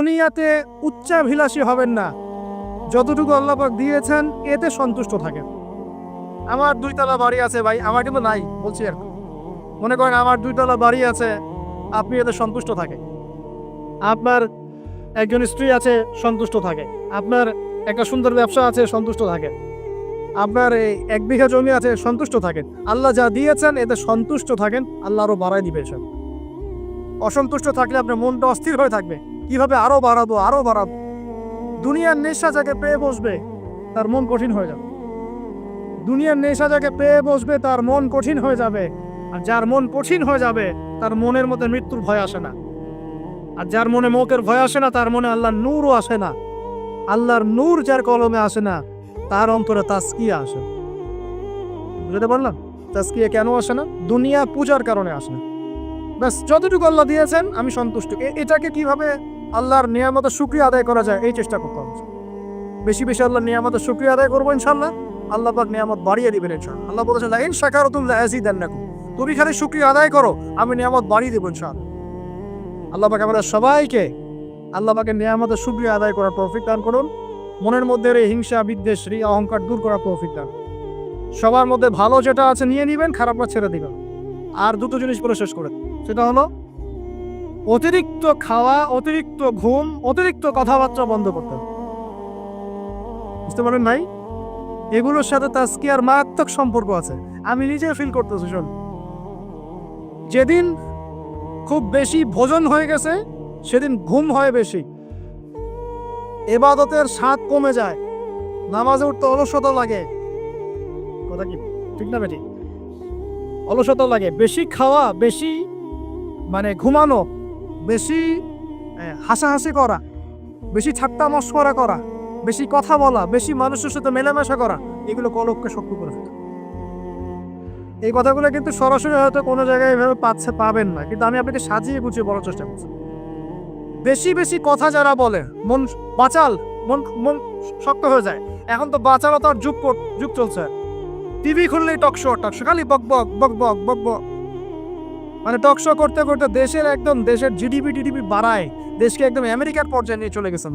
দুনিয়াতে উচ্চাভিলাষী হবেন না, যতটুকু আল্লাহ পাক দিয়েছেন এতে সন্তুষ্ট থাকেন। আমার 2 তলা বাড়ি আছে ভাই, আমার কিন্তু নাই, বলছি আর মনে করেন আমার 2 তলা বাড়ি আছে, আপনি এতে সন্তুষ্ট থাকেন। আপনার একজন স্ত্রী আছে, সন্তুষ্ট থাকে। আপনার একটা সুন্দর ব্যবসা আছে, সন্তুষ্ট থাকেন। আপনার এই 1 বিঘা জমি আছে, সন্তুষ্ট থাকেন। আল্লাহ যা দিয়েছেন এতে সন্তুষ্ট থাকেন, আল্লাহ আরো বাড়াই দিবে। সব অসন্তুষ্ট থাকলে আপনার মনটা অস্থির হয়ে থাকবে, কিভাবে আরো বাড়াবো আরো বাড়াবো। দুনিয়ার নেশা যাকে পেয়ে বসবে তার মন কঠিন হয়ে যাবে। দুনিয়ার নেশা যাকে পেয়ে বসবে তার মন কঠিন হয়ে যাবে। আর যার মন কঠিন হয়ে যাবে তার মনের মধ্যে মৃত্যুর ভয় আসে না। আর যার মনে মৌতের ভয় আসে না তার মনে আল্লাহর নূরও আসে না। আল্লাহর নূর যার কলমে আসে না তার অন্তরে তাসকিয়া আসে। বুঝতে পারলাম? তাসকিয়া কেন আসে না? দুনিয়া পূজার কারণে আসে না। ব্যাস, যতটুকু আল্লাহ দিয়েছেন আমি সন্তুষ্ট। এটাকে কিভাবে আল্লাহর নিয়ামতের শুকরিয়া আদায় করা যায় এই চেষ্টা করতে হবে। বেশি বেশি আল্লাহর নিয়ামতের শুকরিয়া আদায় করবো ইনশাআল্লাহ, আল্লাহ পাক নিয়ামত বাড়িয়ে দিবেন ইনশাআল্লাহ। আল্লাহ বলেছেন লা ইন শাকারতুম লা আযীদান্নাকুম, তুমি খালি শুকরিয়া আদায় করো আমি নিয়ামত বাড়িয়ে দেব ইনশাআল্লাহ। আল্লাহ পাক আমাদের সবাইকে আল্লাহ পাকের নিয়ামতের শুকরিয়া আদায় করার তৌফিক দান করুন। মনের মধ্যে এই হিংসা, বিদ্বেষ, অহংকার দূর করার তৌফিক দান। সবার মধ্যে ভালো যেটা আছে নিয়ে নিবেন, খারাপটা ছেড়ে দিবেন। আর 2টো জিনিস বলে শেষ করে, সেটা হলো অতিরিক্ত খাওয়া, অতিরিক্ত ঘুম, অতিরিক্ত কথাবার্তা বন্ধ করতে হবে। বুঝতে পারেন ভাই? এগুলোর সাথে তাসকিয়ার মারাত্মক সম্পর্ক আছে। আমি নিজে ফিল করতেছি। শোন, যেদিন খুব বেশি ভোজন হয়ে গেছে সেদিন ঘুম হয় বেশি, ইবাদতের স্বাদ কমে যায়, নামাজে উঠতে অলসতা লাগে। কথা কি ঠিক না বেটি? অলসতা লাগে। বেশি খাওয়া, বেশি ঘুমানো, বেশি হাসাহাসি করা, বেশি ঠাট্টা মশকরা করা, বেশি কথা বলা, বেশি মানুষের সাথে মেলামেশা করা, এগুলো কলবকে শক্ত করে ফেলে। এই কথাগুলো কিন্তু সরাসরি হয়তো কোনো জায়গায় এভাবে পাবেন না, কিন্তু আমি আপনাকে সাজিয়ে গুছিয়ে বলার চেষ্টা করছি। বেশি বেশি কথা যারা বলে মন বাচাল, মন শক্ত হয়ে যায়। এখন তো বাচালতার যুগ চলছে। টিভি খুললেই টকশো খালি বক বক বক বক বক বক। টকশো করতে করতে দেশের জিডিপি বাড়ায়, দেশকে একদম আমেরিকার পর্যায়ে নিয়ে চলে গেছে।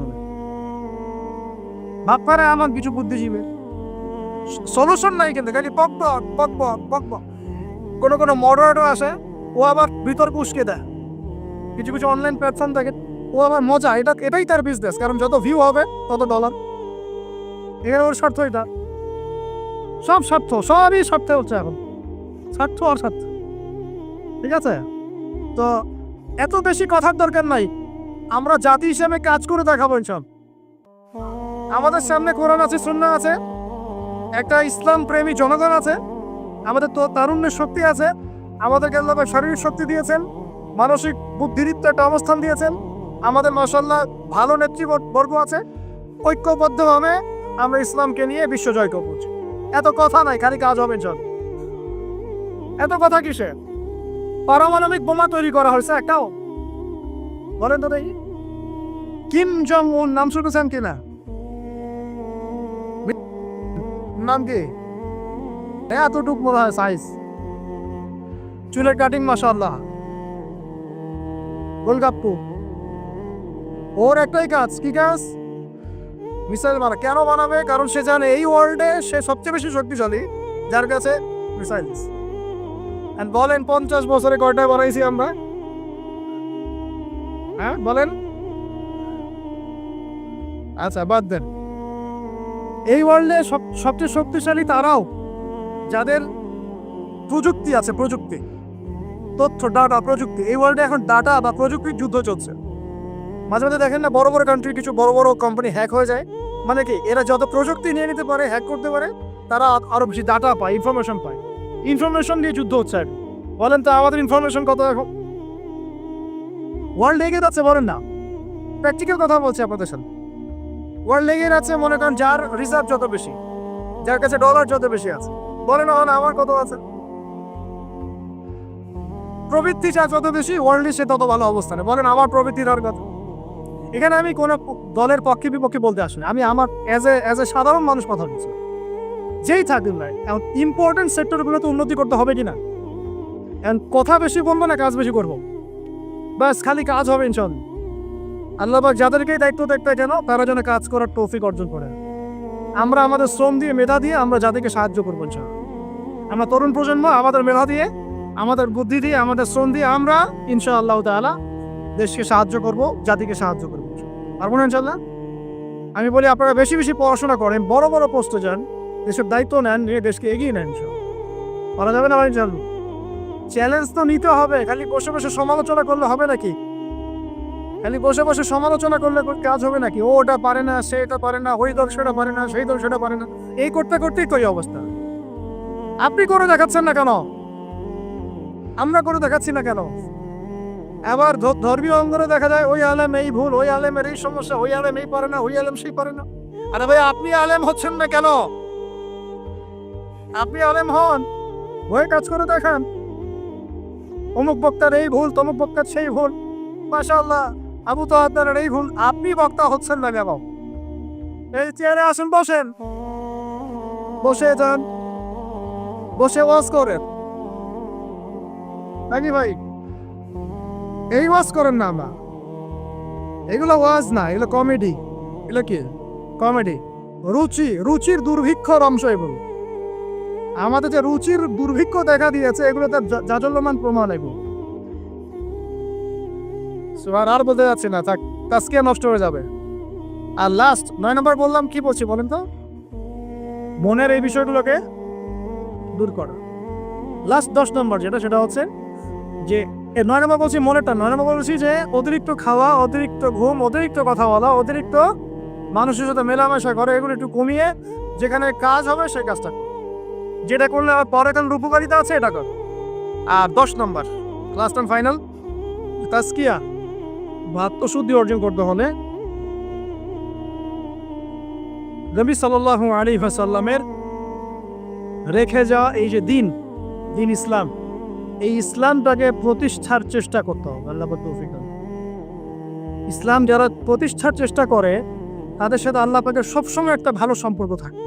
ভাব পারে আমার কিছু বুদ্ধিজীবী সলিউশন নাই, কিন্তু খালি বক বক বক বক বক বক। কোনো মডারেটর আসে, ও আবার বিতর্ক উস্কে দেয়। কিছু অনলাইন প্ল্যাটফর্ম থাকে, ও আবার মজা, এটাই তার বিজনেস। কারণ যত ভিউ হবে তত ডলার। এখানে ওর স্বার্থ, এটা সব স্বার্থ, সবই স্বার্থে হচ্ছে এখন। স্বার্থ আর স্বার্থ, ঠিক আছে? তো এত বেশি কথার দরকার নাই। আমরা জাতি হিসেবে কাজ করে দেখাবো ইনশাআল্লাহ। আমাদের সামনে কোরআন আছে, সুন্নাহ আছে, একটা ইসলাম প্রেমী জনগণ আছে, আমাদের তো তারুণ্যের শক্তি আছে, আমাদেরকে আল্লাহ শারীরিক শক্তি দিয়েছেন, মানসিক বুদ্ধিদীপ্ত একটা অবস্থান দিয়েছেন, আমাদের মাশাআল্লাহ ভালো নেতৃবর্গ আছে। ঐক্যবদ্ধভাবে আমরা ইসলামকে নিয়ে বিশ্ব জয় করব। এত কথা নাই, খালি কাজ হবে ইনশাআল্লাহ। এত কথা কিসে? পারমাণবিক বোমা তৈরি করা হয়েছে একটাও? বলেন তো দেখি। কিম জং উন নাম শুনেছেন কিনা? নাম কি? এতটুক মনে হয় সাইজ, চুলের কাটিং মাশাআল্লাহ, গোলগাপ্পু। ওর একটাই কাজ, কি কাজ? মিসাইল বানা। কেন বানাবে? কারণ সে জানে এই ওয়ার্ল্ডে সে সবচেয়ে বেশি শক্তিশালী, যার কাছে মিসাইল। বলেন 50 বছরে কয়টায় বানাইছি আমরা? হ্যাঁ বলেন। আচ্ছা বাদ দেন। এই ওয়ার্ল্ডে সবচেয়ে শক্তিশালী তারাও যাদের প্রযুক্তি আছে, প্রযুক্তি, তথ্য, ডাটা, প্রযুক্তি। এই ওয়ার্ল্ডে এখন ডাটা বা প্রযুক্তির যুদ্ধ চলছে। মাঝে মাঝে দেখেন না, বড় বড় কান্ট্রি কিছু বড় বড় কোম্পানি হ্যাক হয়ে যায়। কি এরা যত প্রযুক্তি নিয়ে নিতে পারে, হ্যাক করতে পারে, তারা আরো বেশি ডাটা পায়, ইনফরমেশন পায়। ইনফরমেশন নিয়ে যুদ্ধ হচ্ছে। বলেন তো আমাদের ইনফরমেশন কত এখন? ওয়ার্ল্ড এগিয়ে যাচ্ছে, বলেন না? প্র্যাকটিক্যাল কথা বলছে আপনাদের সাথে। ওয়ার্ল্ড এগিয়ে যাচ্ছে, মনে করেন যার রিজার্ভ যত বেশি, যার কাছে ডলার যত বেশি আছে। বলেন আমার কত আছে? প্রবৃত্তি যা যত বেশি, ওয়ার্ল্ডে সে তত ভালো অবস্থানে। বলেন আমার প্রবৃত্তির আর কথা। এখানে আমি কোন দলের পক্ষে বিপক্ষে বলতে আসিনি, আমি আমার এজ এ সাধারণ মানুষ কথা বলছি। যেই থাকুন না, ইম্পর্টেন্ট সেক্টরগুলোতে উন্নতি করতে হবে কিনা। কথা বেশি বলবো না, কাজ বেশি করবো, ব্যাস খালি কাজ হবে ইনশাআল্লাহ। আল্লাহ পাক যাদেরকেই দায়িত্ব দেখতে কেন তারা যেন কাজ করার তৌফিক অর্জন করে। আমরা আমাদের শ্রম দিয়ে, মেধা দিয়ে আমরা যাদেরকে সাহায্য করবো ইনশাআল্লাহ। আমরা তরুণ প্রজন্ম আমাদের মেধা দিয়ে, আমাদের বুদ্ধি দিয়ে, আমাদের শ্রম দিয়ে আমরা ইনশাআল্লাহ তাআলা দেশকে সাহায্য করব, জাতিকে সাহায্য করবো। পারবো না ইনশাআল্লাহ? আমি বলি আপনারা বেশি বেশি পড়াশোনা করেন, বড় বড় পোস্টে যান, দেশের দায়িত্ব নেন, নিয়ে দেশকে এগিয়ে নেন ইনশাআল্লাহ। বলা যাবে না ভাই ইনশাআল্লাহ? চ্যালেঞ্জ তো নিতে হবে, খালি বসে বসে সমালোচনা করলে হবে নাকি? খালি বসে বসে সমালোচনা করলে কাজ হবে নাকি? ও ওটা পারে না, সে এটা পারে না, ওই দল সেটা পারে না, সেই দল সেটা পারে না, এই করতে করতেই তো এই অবস্থা। আপনি করে দেখাচ্ছেন না কেন? আমরা করে দেখাচ্ছি না কেন? আবার ধর্মীয় অঙ্গনে দেখা যায় ওই আলেম এই ভুল, ওই আলেমের এই সমস্যা, ওই আলেম এই পারে না, ওই আলেম সেই পারে না। আরে ভাই, আপনি আলেম হচ্ছেন না কেন? আপনি আলেম হন, হয়ে কাজ করে দেখান। অমুক বক্তার এই ভুল, তমুক বক্তার সেই ভুল, মাশাআল্লাহ আবু তাহের এই ভুল, আপনি বক্তা হচ্ছেন না কেন? এই চেয়ারে আসুন, বসেন, বসে যান, বসে ওয়াজ করেন নাকি ভাই? এই ওয়াজ করেন না আমরা, এগুলো ওয়াজ না, এগুলো কমেডি। এগুলো কি কমেডি? রুচির দুর্ভিক্ষর অংশ এগুলো। আমাদের যে রুচির দুর্ভিক্ষ দেখা দিয়েছে, এগুলো তার জাজল্যমান প্রমাণ। এগুলো আর বলতে যাচ্ছি না, তাস্কিয়া নষ্ট হয়ে যাবে। আর লাস্ট 9 নম্বর বললাম, কি বলছি বলেন তো? মনের এই বিষয়গুলোকে দূর করা। লাস্ট 10 নম্বর যেটা, সেটা হচ্ছে যে 9 নম্বর বলছি মনেরটা, 9 নম্বর বলছি যে অতিরিক্ত খাওয়া, অতিরিক্ত ঘুম, অতিরিক্ত কথা বলা, অতিরিক্ত মানুষের সাথে মেলামেশা করে, এগুলো একটু কমিয়ে যেখানে কাজ হবে সেই কাজটা করো। যেটা করলে আমার পরে কারণ উপকারিতা আছে, এটা কর। আর 10 নম্বর লাস্ট অ্যান্ড ফাইনাল, তাজকিয়া বা আত্মশুদ্ধি অর্জন করতে হলে নবী সাল্লাল্লাহু আলাইহি ওয়াসাল্লামের রেখে যাওয়া এই যে দিন ইসলাম, এই ইসলামটাকে প্রতিষ্ঠার চেষ্টা করতে হবে। আল্লাহ পাক তৌফিক দান। ইসলাম যারা প্রতিষ্ঠার চেষ্টা করে তাদের সাথে আল্লাহ পাকের সবসময় একটা ভালো সম্পর্ক থাকে,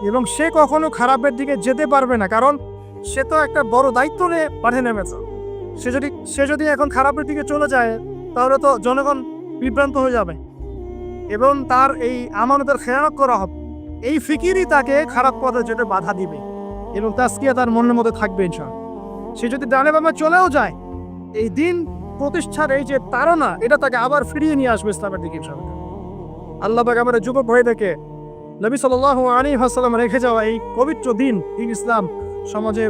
এবং সে কখনো খারাপের দিকে যেতে পারবে না, কারণ সে তো একটা বড় দায়িত্ব নিয়ে পাঠে নেমেছে। সে যদি এখন খারাপের দিকে চলে যায়, তাহলে তো জনগণ বিভ্রান্ত হয়ে যাবে এবং তার এই আমানতের খেয়ানত করা হবে। এই ফিকিরই তাকে খারাপ পথে যেতে বাধা দিবে, এবং তাজকিয়া তার মনের মধ্যে থাকবে ইনশাআল্লাহ। সে যদি ডানে বামে চলেও যায়, এই দিন প্রতিষ্ঠার এই যে তাড়না, এটা তাকে আবার ফিরিয়ে নিয়ে আসবে ইসলামের দিকে ইনশাআল্লাহ। আল্লাহ পাক আমাদের যুবক ভাইদেরকে নবী সাল্লাল্লাহু আলাইহি ওয়াসাল্লাম রেখে যাওয়া এই পবিত্র দিন ইসলাম সমাজে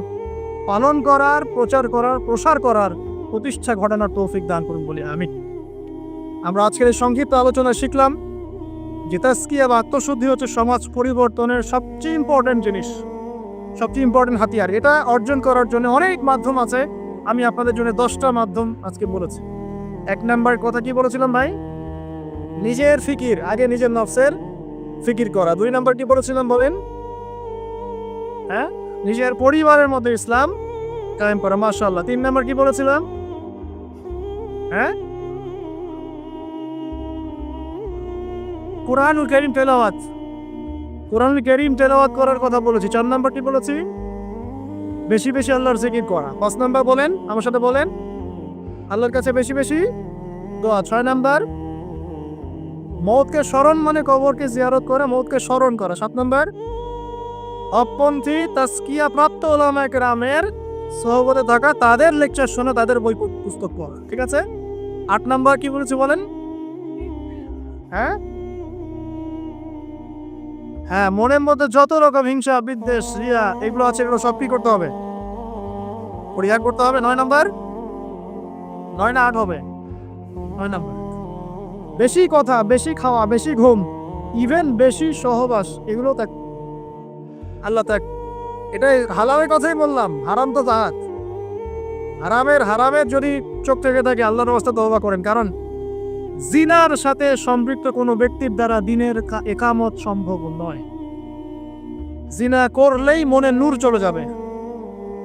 পালন করার, প্রচার করার, প্রসার করার, প্রতিষ্ঠা ঘটানোর তৌফিক দান করুন বলি আমিন। আমরা আজকের এই সংক্ষিপ্ত আলোচনা শিখলাম যে তাজকিয়া বা আত্মশুদ্ধি হচ্ছে সমাজ পরিবর্তনের সবচেয়ে ইম্পর্টেন্ট জিনিস, সবচেয়ে ইম্পর্টেন্ট হাতিয়ার। এটা অর্জন করার জন্য অনেক মাধ্যম আছে। আমি আপনাদের জন্য 10টা মাধ্যম আজকে বলেছি। 1 নাম্বার কথা কি বলেছিলাম ভাই? নিজের ফিকির, আগে নিজের নফসের ফিকির করা। 2 নাম্বার কি বলেছিলাম বলেন? হ্যাঁ, নিজের পরিবারের মধ্যে ইসলাম কায়েম করা। মাশাআল্লাহ। 3 নাম্বার কি বলেছিলাম? হ্যাঁ, কোরআনুল কারীম তেলাওয়াত, কোরআনুল কারীম তেলাওয়াত করার কথা বলেছি। 4 নাম্বার কি বলেছি? বেশি বেশি আল্লাহর জিকির করা। 5 নাম্বার বলেন, আমার সাথে বলেন, আল্লাহর কাছে বেশি বেশি দোয়া। 6 নাম্বার মওতকে স্মরণ, মানে কবরকে জিয়ারত করা, মওতকে স্মরণ করা। 7 নাম্বার অপন্থী তাজকিয়া প্রাপ্ত উলামায়ে কেরামের সোহবতে থাকা, তাদের লেকচার শোনা, তাদের বই পুস্তক পড়া। ঠিক আছে? 8 নাম্বার কি বলেছি বলেন? হ্যাঁ, মনের মধ্যে যত রকম হিংসা, বিদ্বেষ, রিয়া এগুলো আছে, এগুলো সব কি করতে হবে? পরিহার করতে হবে। 9 নাম্বার, 9 না 8 হবে? 9 নাম্বার বেশি কথা, বেশি খাওয়া, বেশি ঘুম, ইভেন বেশি সহবাস, এগুলো ত্যাগ। আল্লাহ ত্যাগ। এটাই হালালের কথাই বললাম, হারাম তো জাহাত। হারামের যদি চোখ থেকে থাকে আল্লাহর রাস্তায় তওবা করেন, কারণ জিনার সাথে সম্পৃক্ত কোনো ব্যক্তির দ্বারা দিনের একামত সম্ভব নয়। জিনা করলেই মনে নূর চলে যাবে।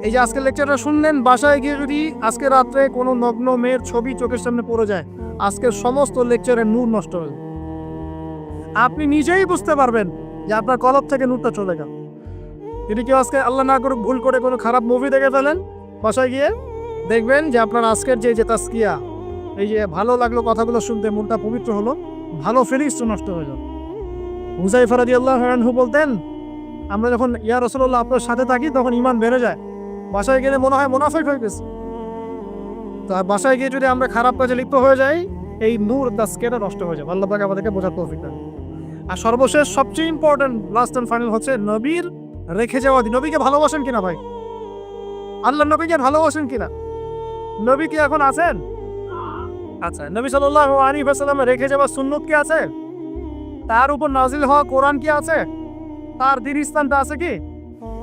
এই যে আজকের লেকচারটা শুনলেন, বাসায় গিয়ে যদি আজকে রাত্রে কোনো নগ্ন মেয়ের ছবি চোখের সামনে পড়ে যায়, আজকের সমস্ত লেকচারের নূর নষ্ট হয়ে যাবে। আপনি নিজেই বুঝতে পারবেন যে আপনার কলব থেকে নূরটা চলে গেল। যদি কেউ আজকে আল্লাহ না করুক ভুল করে কোনো খারাপ মুভি দেখে ফেলেন, বাসায় গিয়ে দেখবেন যে আপনার আজকের যে তাজকিয়া, এই যে ভালো লাগলো কথাগুলো শুনতে, মনটা পবিত্র হলো, ভালো ফিলিংস তো নষ্ট হয়ে গেল। হুযায়ফা রাদিয়াল্লাহু আনহু বলতেন, আমরা যখন ইয়া রাসূলুল্লাহ আপনার সাথে থাকি তখন ঈমান বেড়ে যায়, বাসায় গেলে মনে হয় মুনাফিক হয়ে গেছে। তো বাসায় গিয়ে যদি আমরা খারাপ কাজে লিপ্ত হয়ে যাই, এই নূর তাজকিয়াটা নষ্ট হয়ে যাবে। আল্লাহ পাক আমাদেরকে বোঝার তৌফিক দান। আর সর্বশেষ সবচেয়ে ইম্পর্টেন্ট লাস্ট এন্ড ফাইনাল হচ্ছে নবীর রেখে যাওয়া দিন। নবীকে ভালোবাসেন কিনা ভাই? আল্লাহ নবীকে ভালোবাসেন কিনা? নবী কি এখন আছেন? আচ্ছা, নবী সাল্লাল্লাহু আলাইহি ওয়াসাল্লাম রেখে যাওয়া সুন্নত কি আছে? তার উপর নাজিল হওয়া কোরআন কি আছে? তার দ্বীন ইসলামটা আছে কি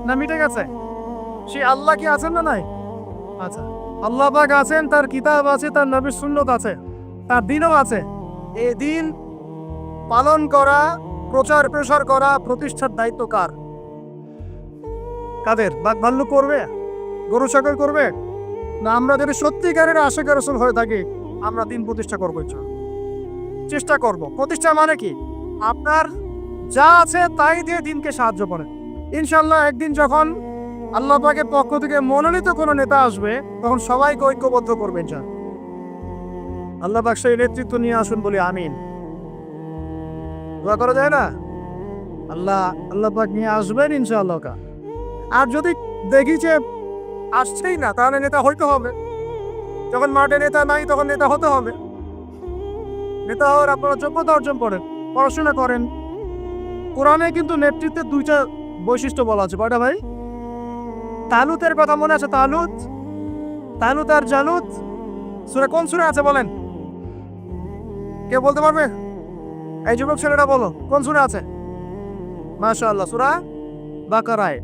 না মিটে গেছে? সেই আল্লাহ কি আছেন না নাই? আচ্ছা, আল্লাহ পাক আছেন, তার কিতাব আছে, তার নবীর সুন্নত আছে, তার দ্বীনও আছে। এই দ্বীন পালন করা, প্রচার প্রসার করা, প্রতিষ্ঠার দায়িত্ব কার? কাদের? বাক ভাল্লুক করবে? গরু ছাগল করবে? না আমরা যদি সত্যিকারের আশিক রাসূল হয়ে থাকি, আমরা দ্বীন প্রতিষ্ঠা করবো, চেষ্টা করব। প্রতিষ্ঠা মানে কি? আপনার যা আছে তাই দিয়ে দ্বীনকে সাহায্য করেন। ইনশাআল্লাহ একদিন যখন আল্লাহ পাকের পক্ষ থেকে মনোনীত কোনো নেতা আসবে, তখন সবাইকে ঐক্যবদ্ধ করবেন। আল্লাহ পাক সেই নেতৃত্ব নিয়ে আসুন বলি আমিন। দোয়া করা যায় না? আল্লাহ পাক নিয়ে আসবেন ইনশাআল্লাহ। আর যদি দেখি যে আসছেই না, তাহলে নেতা হইতে হবে। যখন মাঠে নেতা নাই, তখন নেতা হতে হবে। নেতা হওয়ার আপনারা যোগ্যতা অর্জন করেন, পড়াশোনা করেন। কোরআনে কিন্তু নেতৃত্বের দুইটা বৈশিষ্ট্য বলা আছে। কয়টা ভাই? তালুতের কথা মনে আছে? তালুত আর জালুত সূরা কোন সূরা আছে বলেন? কে বলতে পারবে? এই যুবক ছেলেটা বলো, কোন সূরা আছে? মাশাআল্লাহ, সূরা বাকারায়।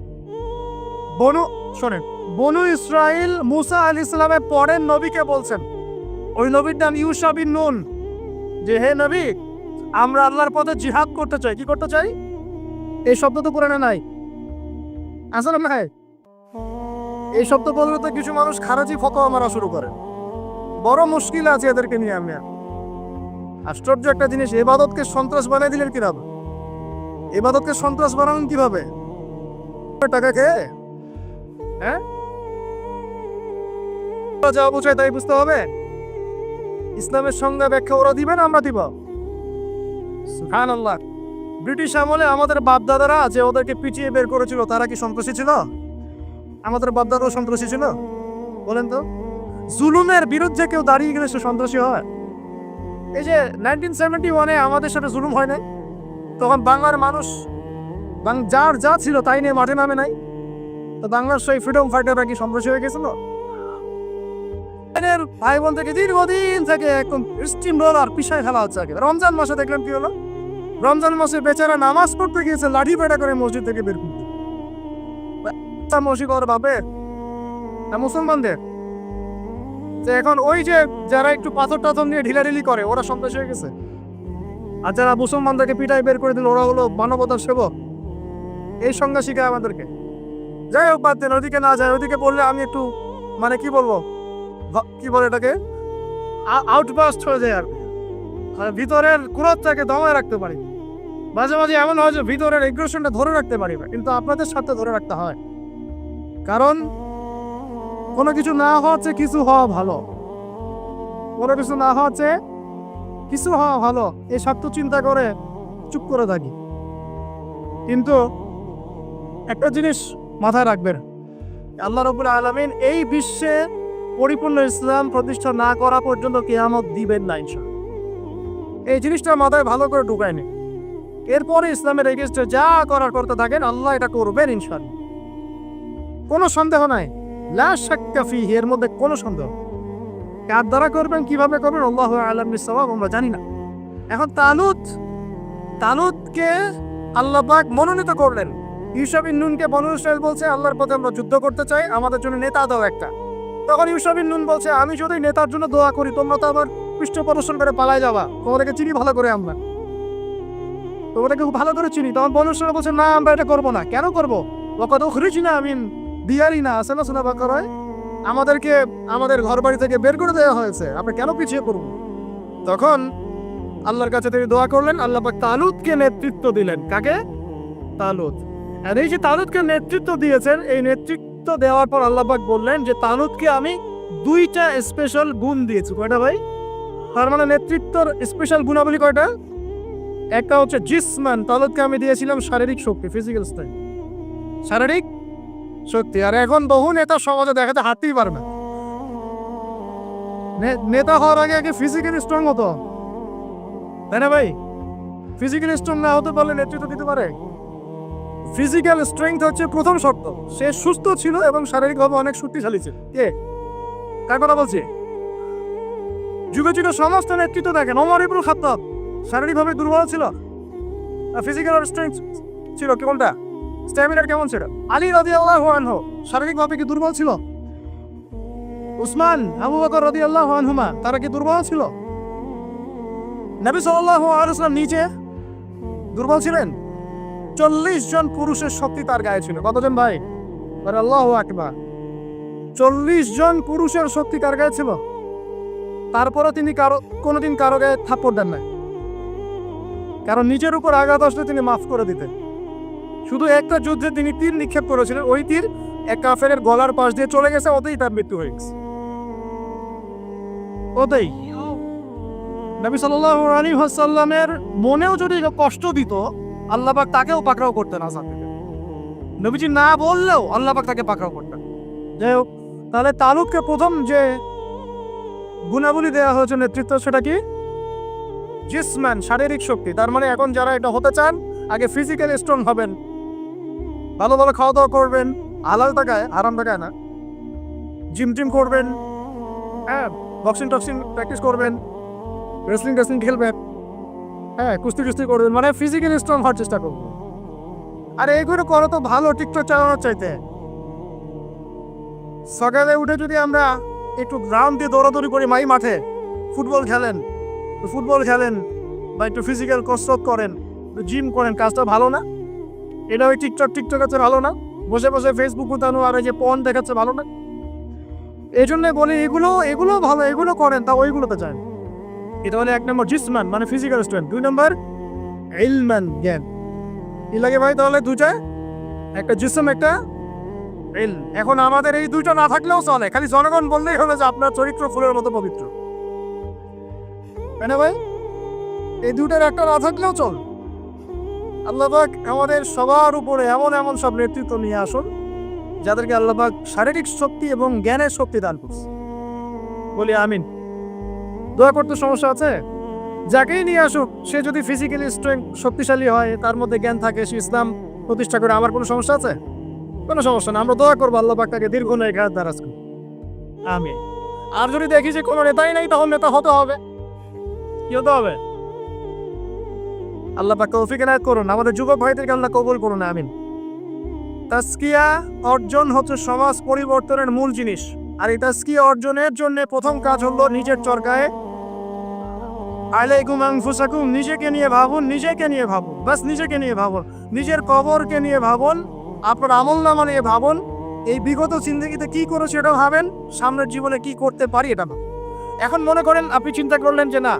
শোনেন, বনু ইসরাইল মুসা আলাইহিস সালামের পরের নবীকে বলছেন, ওই নবীর নাম ইউশা বিন নুন, যে হে নবী, আমরা আল্লাহর পথে জিহাদ করতে চাই। কি করতে চাই? এই শব্দ তো কোরআনে নাই, আছে না ভাই? এই শব্দ বললে তো কিছু মানুষ খারাজি ফতোয়া মারা শুরু করে। বড় মুশকিল আছে এদেরকে নিয়ে। আমি আশ্চর্য একটা জিনিস, ইবাদতকে সন্ত্রাস বানিয়ে দিলেন কিভাবে? ইবাদতকে সন্ত্রাস বানালেন কিভাবে? টাকা খেয়ে? হ্যাঁ, যা বুঝায় তাই বুঝতে হবে। ইসলামের সংজ্ঞা ব্যাখ্যা ওরা দিবেন, আমরা দিব। সুবহানাল্লাহ। ব্রিটিশ আমলে আমাদের বাপদাদারা যে ওদেরকে পিটিয়ে বের করেছিল, তারা কি সন্ত্রাসী ছিল? আমাদের বাপদাদাও সন্ত্রাসী ছিল? বলেন তো। জুলুমের বিরুদ্ধে কেউ দাঁড়িয়ে গেলে সে সন্ত্রাসী হয়? এই যে 1971-এ আমাদের সাথে জুলুম হয় নাই, তখন বাংলার মানুষ যার যা ছিল তাই নিয়ে মাঠে নামে নাই? তো বাংলার সেই ফ্রিডম ফাইটাররা কি সন্ত্রাসী হয়ে গেছিল? ভাই বোন থেকে দীর্ঘদিন থেকে একদম স্টিম রোলার পিছায় ফেলা হচ্ছে। রমজান মাসে দেখলেন কি হলো? রমজান মাসে বেচারা নামাজ পড়তে গিয়েছে, লাঠি পেটা করে মসজিদ থেকে বের করতে। মসজিদ ওর বাপের না মুসলমানদের? যে এখন ওই যে যারা একটু পাথর টাথর নিয়ে ঢিলাঢিলি করে, ওরা সন্ত্রাসী হয়ে গেছে। আর যারা মুসলমানদেরকে পিটাই বের করে দিল, ওরা হলো মানবতার সেবক। এই সংজ্ঞা শিখায় আমাদেরকে। যাই হোক, বাদ দেন, ওদিকে না যায়। ওদিকে বললে আমি একটু মানে কি বলবো, কি বলে এটাকে, আউটবাস্ট হয়ে যায়। আর ভিতরের ক্রোধটাকে দমায় রাখতে পারি। মাঝে মাঝে এমন হয় যে ভিতরের এগ্রেশনটা ধরে রাখতে পারি না, কিন্তু আপনাদের সাথে ধরে রাখতে হয়। কারণ কোনো কিছু না হচ্ছে কিছু হওয়া ভালো, কোনো কিছু না হচ্ছে কিছু হওয়া ভালো, এই সত্য চিন্তা করে চুপ করে থাকি। কিন্তু একটা জিনিস মাথায় রাখবেন, আল্লাহ রাব্বুল আলামিন এই বিশ্বে পরিপূর্ণ ইসলাম প্রতিষ্ঠা না করা পর্যন্ত কিয়ামত দিবেন না ইনশাআল্লাহ। এই জিনিসটা মাথায় ভালো করে ঢুকায় নি। এরপরে ইসলামের এগেইনস্টে যা করার করতে থাকেন, আল্লাহ এটা করবেন ইনশাআল্লাহ, কোনো সন্দেহ নাই। লা শাক্কা ফিহি, এর মধ্যে কোনো সন্দেহ। কার দ্বারা করবেন, কিভাবে করবেন, আল্লাহু আ'লাম বিস-সাওয়াব, আমরা জানি না। এখন তালুতকে আল্লাহ পাক মনোনীত করলেন। ইউশা বিন নুনকে বনু ইসরাইল বলছে, আল্লাহর পথে আমরা যুদ্ধ করতে চাই, আমাদের জন্য নেতা দাও একটা। তখন ইউশা বিন নুন বলছে, আমি যদি নেতার জন্য দোয়া করি, তোমরা তো আবার পৃষ্ঠ প্রদর্শন করে পালায় যাবা, তোমাদেরকে চিনি ভালো করে, আমরা তোমাদেরকে খুব ভালো করে চিনি। তখন বনু ইসরাইল বলছে, না আমরা এটা করবো না। কেন করবো? ওয়াকাদ উখরিজনা মিন দিয়ারিনা, আছে না শোনা বাকারায়, আমাদেরকে আমাদের ঘর বাড়ি থেকে বের করে দেওয়া হয়েছে, আমরা কেন পিছিয়ে পড়বো? তখন আল্লাহর কাছে তিনি দোয়া করলেন, আল্লাহ পাক তালুতকে নেতৃত্ব দিলেন। কাকে? তালুত। আর এই যে তালুতকে নেতৃত্ব দিয়েছেন, এই নেতৃত্ব দেওয়ার পর আল্লাহ পাক বললেন যে তালুতকে আমি দুইটা স্পেশাল গুণ দিয়েছি। কয়টা ভাই? তার মানে নেতৃত্বর স্পেশাল গুণাবলী কয়টা? একটা হচ্ছে জিসমান, তালতকে আমি দিয়েছিলাম শারীরিক শক্তি, ফিজিক্যাল স্ট্রেংথ, শারীরিক শক্তি। আর এখন বহু নেতা সমাজে দেখাতে হাঁটতেই পারে না। নেতা হওয়ার আগে আগে ফিজিক্যালি স্ট্রং হতো, তাই না ভাই? ফিজিক্যালি স্ট্রং না হতে পারলে নেতৃত্ব দিতে পারে? ফিজিক্যাল স্ট্রেংথ হচ্ছে প্রথম শর্ত। সে সুস্থ ছিল এবং শারীরিকভাবে অনেক শক্তিশালী ছিল। কে, কার কথা বলছি? যুগে যুগে সমস্ত নেতৃত্ব দেখেন, ওমর ইবনুল খাত্তাব শারীরিকভাবে দুর্বল ছিল, ফিজিক্যাল স্ট্রেংথ ছিল কি কোনটা? স্ট্যামিনার কেমন ছিল? আলী রাদিয়াল্লাহু আনহু শারীরিকভাবে কি দুর্বল ছিল? উসমান, আবু বকর রাদিয়াল্লাহু আনহুমা তারা কি দুর্বল ছিল? নবী সাল্লাল্লাহু আলাইহি ওয়াসাল্লাম নিজে দুর্বল ছিলেন? 40 জন পুরুষের শক্তি তার গায়ে ছিল। কতজন ভাই? আল্লাহু আকবার। 40 জন পুরুষের শক্তি তার গায়ে ছিল। তারপরে তিনি কোনোদিন কারো গায়ে থাপ্পড় দেন না, কারণ নিজের উপর আঘাত আসলে তিনি মাফ করে দিতেন। শুধু একটা যুদ্ধে তিনি তীর নিক্ষেপ করেছিলেন, ওই তীর এক কাফেরের গলার পাশ দিয়ে চলে গেছে, ওতেই তার মৃত্যু হয়ে গেছে। ওতেই নবী সাল্লাল্লাহু আলাইহি ওয়াসাল্লামের মনেও যদি কষ্ট দিত, আল্লাহ পাক তাকেও পাকড়াও করতেন আযাব থেকে। নবীজি না বললেও আল্লাহ পাক তাকে পাকড়াও করতেন। যাই হোক, তাহলে তালুতকে প্রথম যে গুণাবলী দেওয়া হয়েছে নেতৃত্ব, সেটা কি? জিসমান, শারীরিক শক্তি। তার মানে এখন যারা এটা হতে চান, আগে ফিজিক্যালি স্ট্রং হবেন, ভালো ভালো খাওয়া দাওয়া করবেন, হালাল টাকায়, আরাম টাকায় না, জিম টিম করবেন, হ্যাঁ, বক্সিং টক্সিং প্র্যাকটিস করবেন, রেসলিং টেসলিং খেলবেন, হ্যাঁ, কুস্তি টুস্তি করবেন, মানে ফিজিক্যালি স্ট্রং হওয়ার চেষ্টা করবেন। আর এইগুলো করো তো ভালো, টিকটক চালানোর চাইতে। সকালে উঠে যদি আমরা একটু গ্রাউন্ড দিয়ে দৌড়াদৌড়ি করি, মাঠে ফুটবল খেলেন বা একটু ফিজিক্যাল কসরত করেন, জিম করেন, কাজটা ভালো না? এটা ওই টিকটক আছে ভালো না? বসে বসে ফেসবুক উঠানো আর এই যে পর্ন দেখাচ্ছে ভালো না? এই জন্য বলি এগুলো ভালো, এগুলো করেন, তা ওইগুলোতে চান। এটা হলে 1 নম্বর জিসমান, মানে ফিজিক্যাল স্ট্রেংথ। 2 নম্বর ইলমান, জ্ঞান। কি লাগে ভাই তাহলে? দুইটা, একটা জিসম, একটা ইলম। এখন আমাদের এই দুইটা না থাকলেও চলে, খালি জনগণ বললেই হলো যে আপনার চরিত্র ফুলের মতো পবিত্র, তাই না ভাই? এই দুইটার একটা না থাকলেও চল। আল্লাহ পাক আমাদের সবার উপরে এমন এমন সব নেতৃত্ব নিয়ে আসুন, যাদেরকে আল্লাহ পাক শারীরিক শক্তি এবং জ্ঞানের শক্তি দান করছে। বলি আমিন। দোয়া করতে সমস্যা আছে? যাকেই নিয়ে আসুক, সে যদি ফিজিক্যালি স্ট্রেংথ শক্তিশালী হয়, তার মধ্যে জ্ঞান থাকে, সে ইসলাম প্রতিষ্ঠা করে, আমার কোনো সমস্যা আছে? কোনো সমস্যা না। আমরা দোয়া করবো আল্লাহ পাক তাকে দীর্ঘ নেই ঘাত দারাজ করুন, আমিন। আর যদি দেখি যে কোনো নেতাই নাই, তখন নেতা হতে হবে। কি হতে হবে? আল্লাহ পাক তৌফিক এনায়েত করুন, আমাদের যুবক ভাইদেরকে আল্লাহ কবুল করুন, আমিন। তাজকিয়া অর্জন হচ্ছে সমাজ পরিবর্তনের মূল জিনিস। আর এই তাজকিয়া অর্জনের জন্য প্রথম কাজ হলো নিজের চরকায় আলাইকুম আনফুসাকুম, নিজেকে নিয়ে ভাবুন, বাস নিজেকে নিয়ে ভাবুন, নিজের কবরকে নিয়ে ভাবুন, আপনার আমলনামা নিয়ে ভাবুন, এই বিগত জিন্দেগিতে কি করেছে এটা ভাবেন, সামনের জীবনে কি করতে পারি এটা ভাবেন। এখন মনে করেন আপনি চিন্তা করলেন যে না,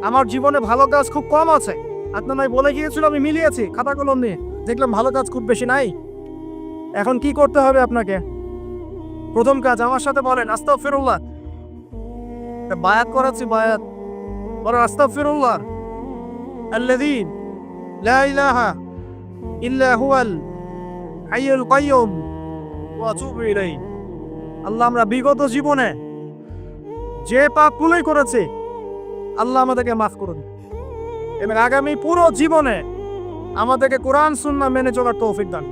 আমার জীবনে ভালো কাজ খুব কম আছে, আপনার নাই বলে গিয়েছিল, আমি মিলিয়েছি খাতা কলম নিয়ে, দেখলাম ভালো কাজ খুব বেশি নাই। এখন কি করতে হবে আপনাকে? প্রথম কাজ আমার সাথে বলেন আস্তাগফিরুল্লাহ। বায়াত করাচ্ছি, বায়াত বলেন আস্তাগফিরুল্লাহ আল্লাযী লা ইলাহা ইল্লা হুয়াল হাইয়ুল কাইয়্যুম ওয়া আতুবু ইলাইহি। আল্লাহ, আমরা বিগত জীবনে যে পাপগুলোই করেছি, আল্লাহ আমাদেরকে মাফ করুন, এবং আগামী পুরো জীবনে আমাদেরকে কোরআন সুন্নাহ মেনে চলার তৌফিক দান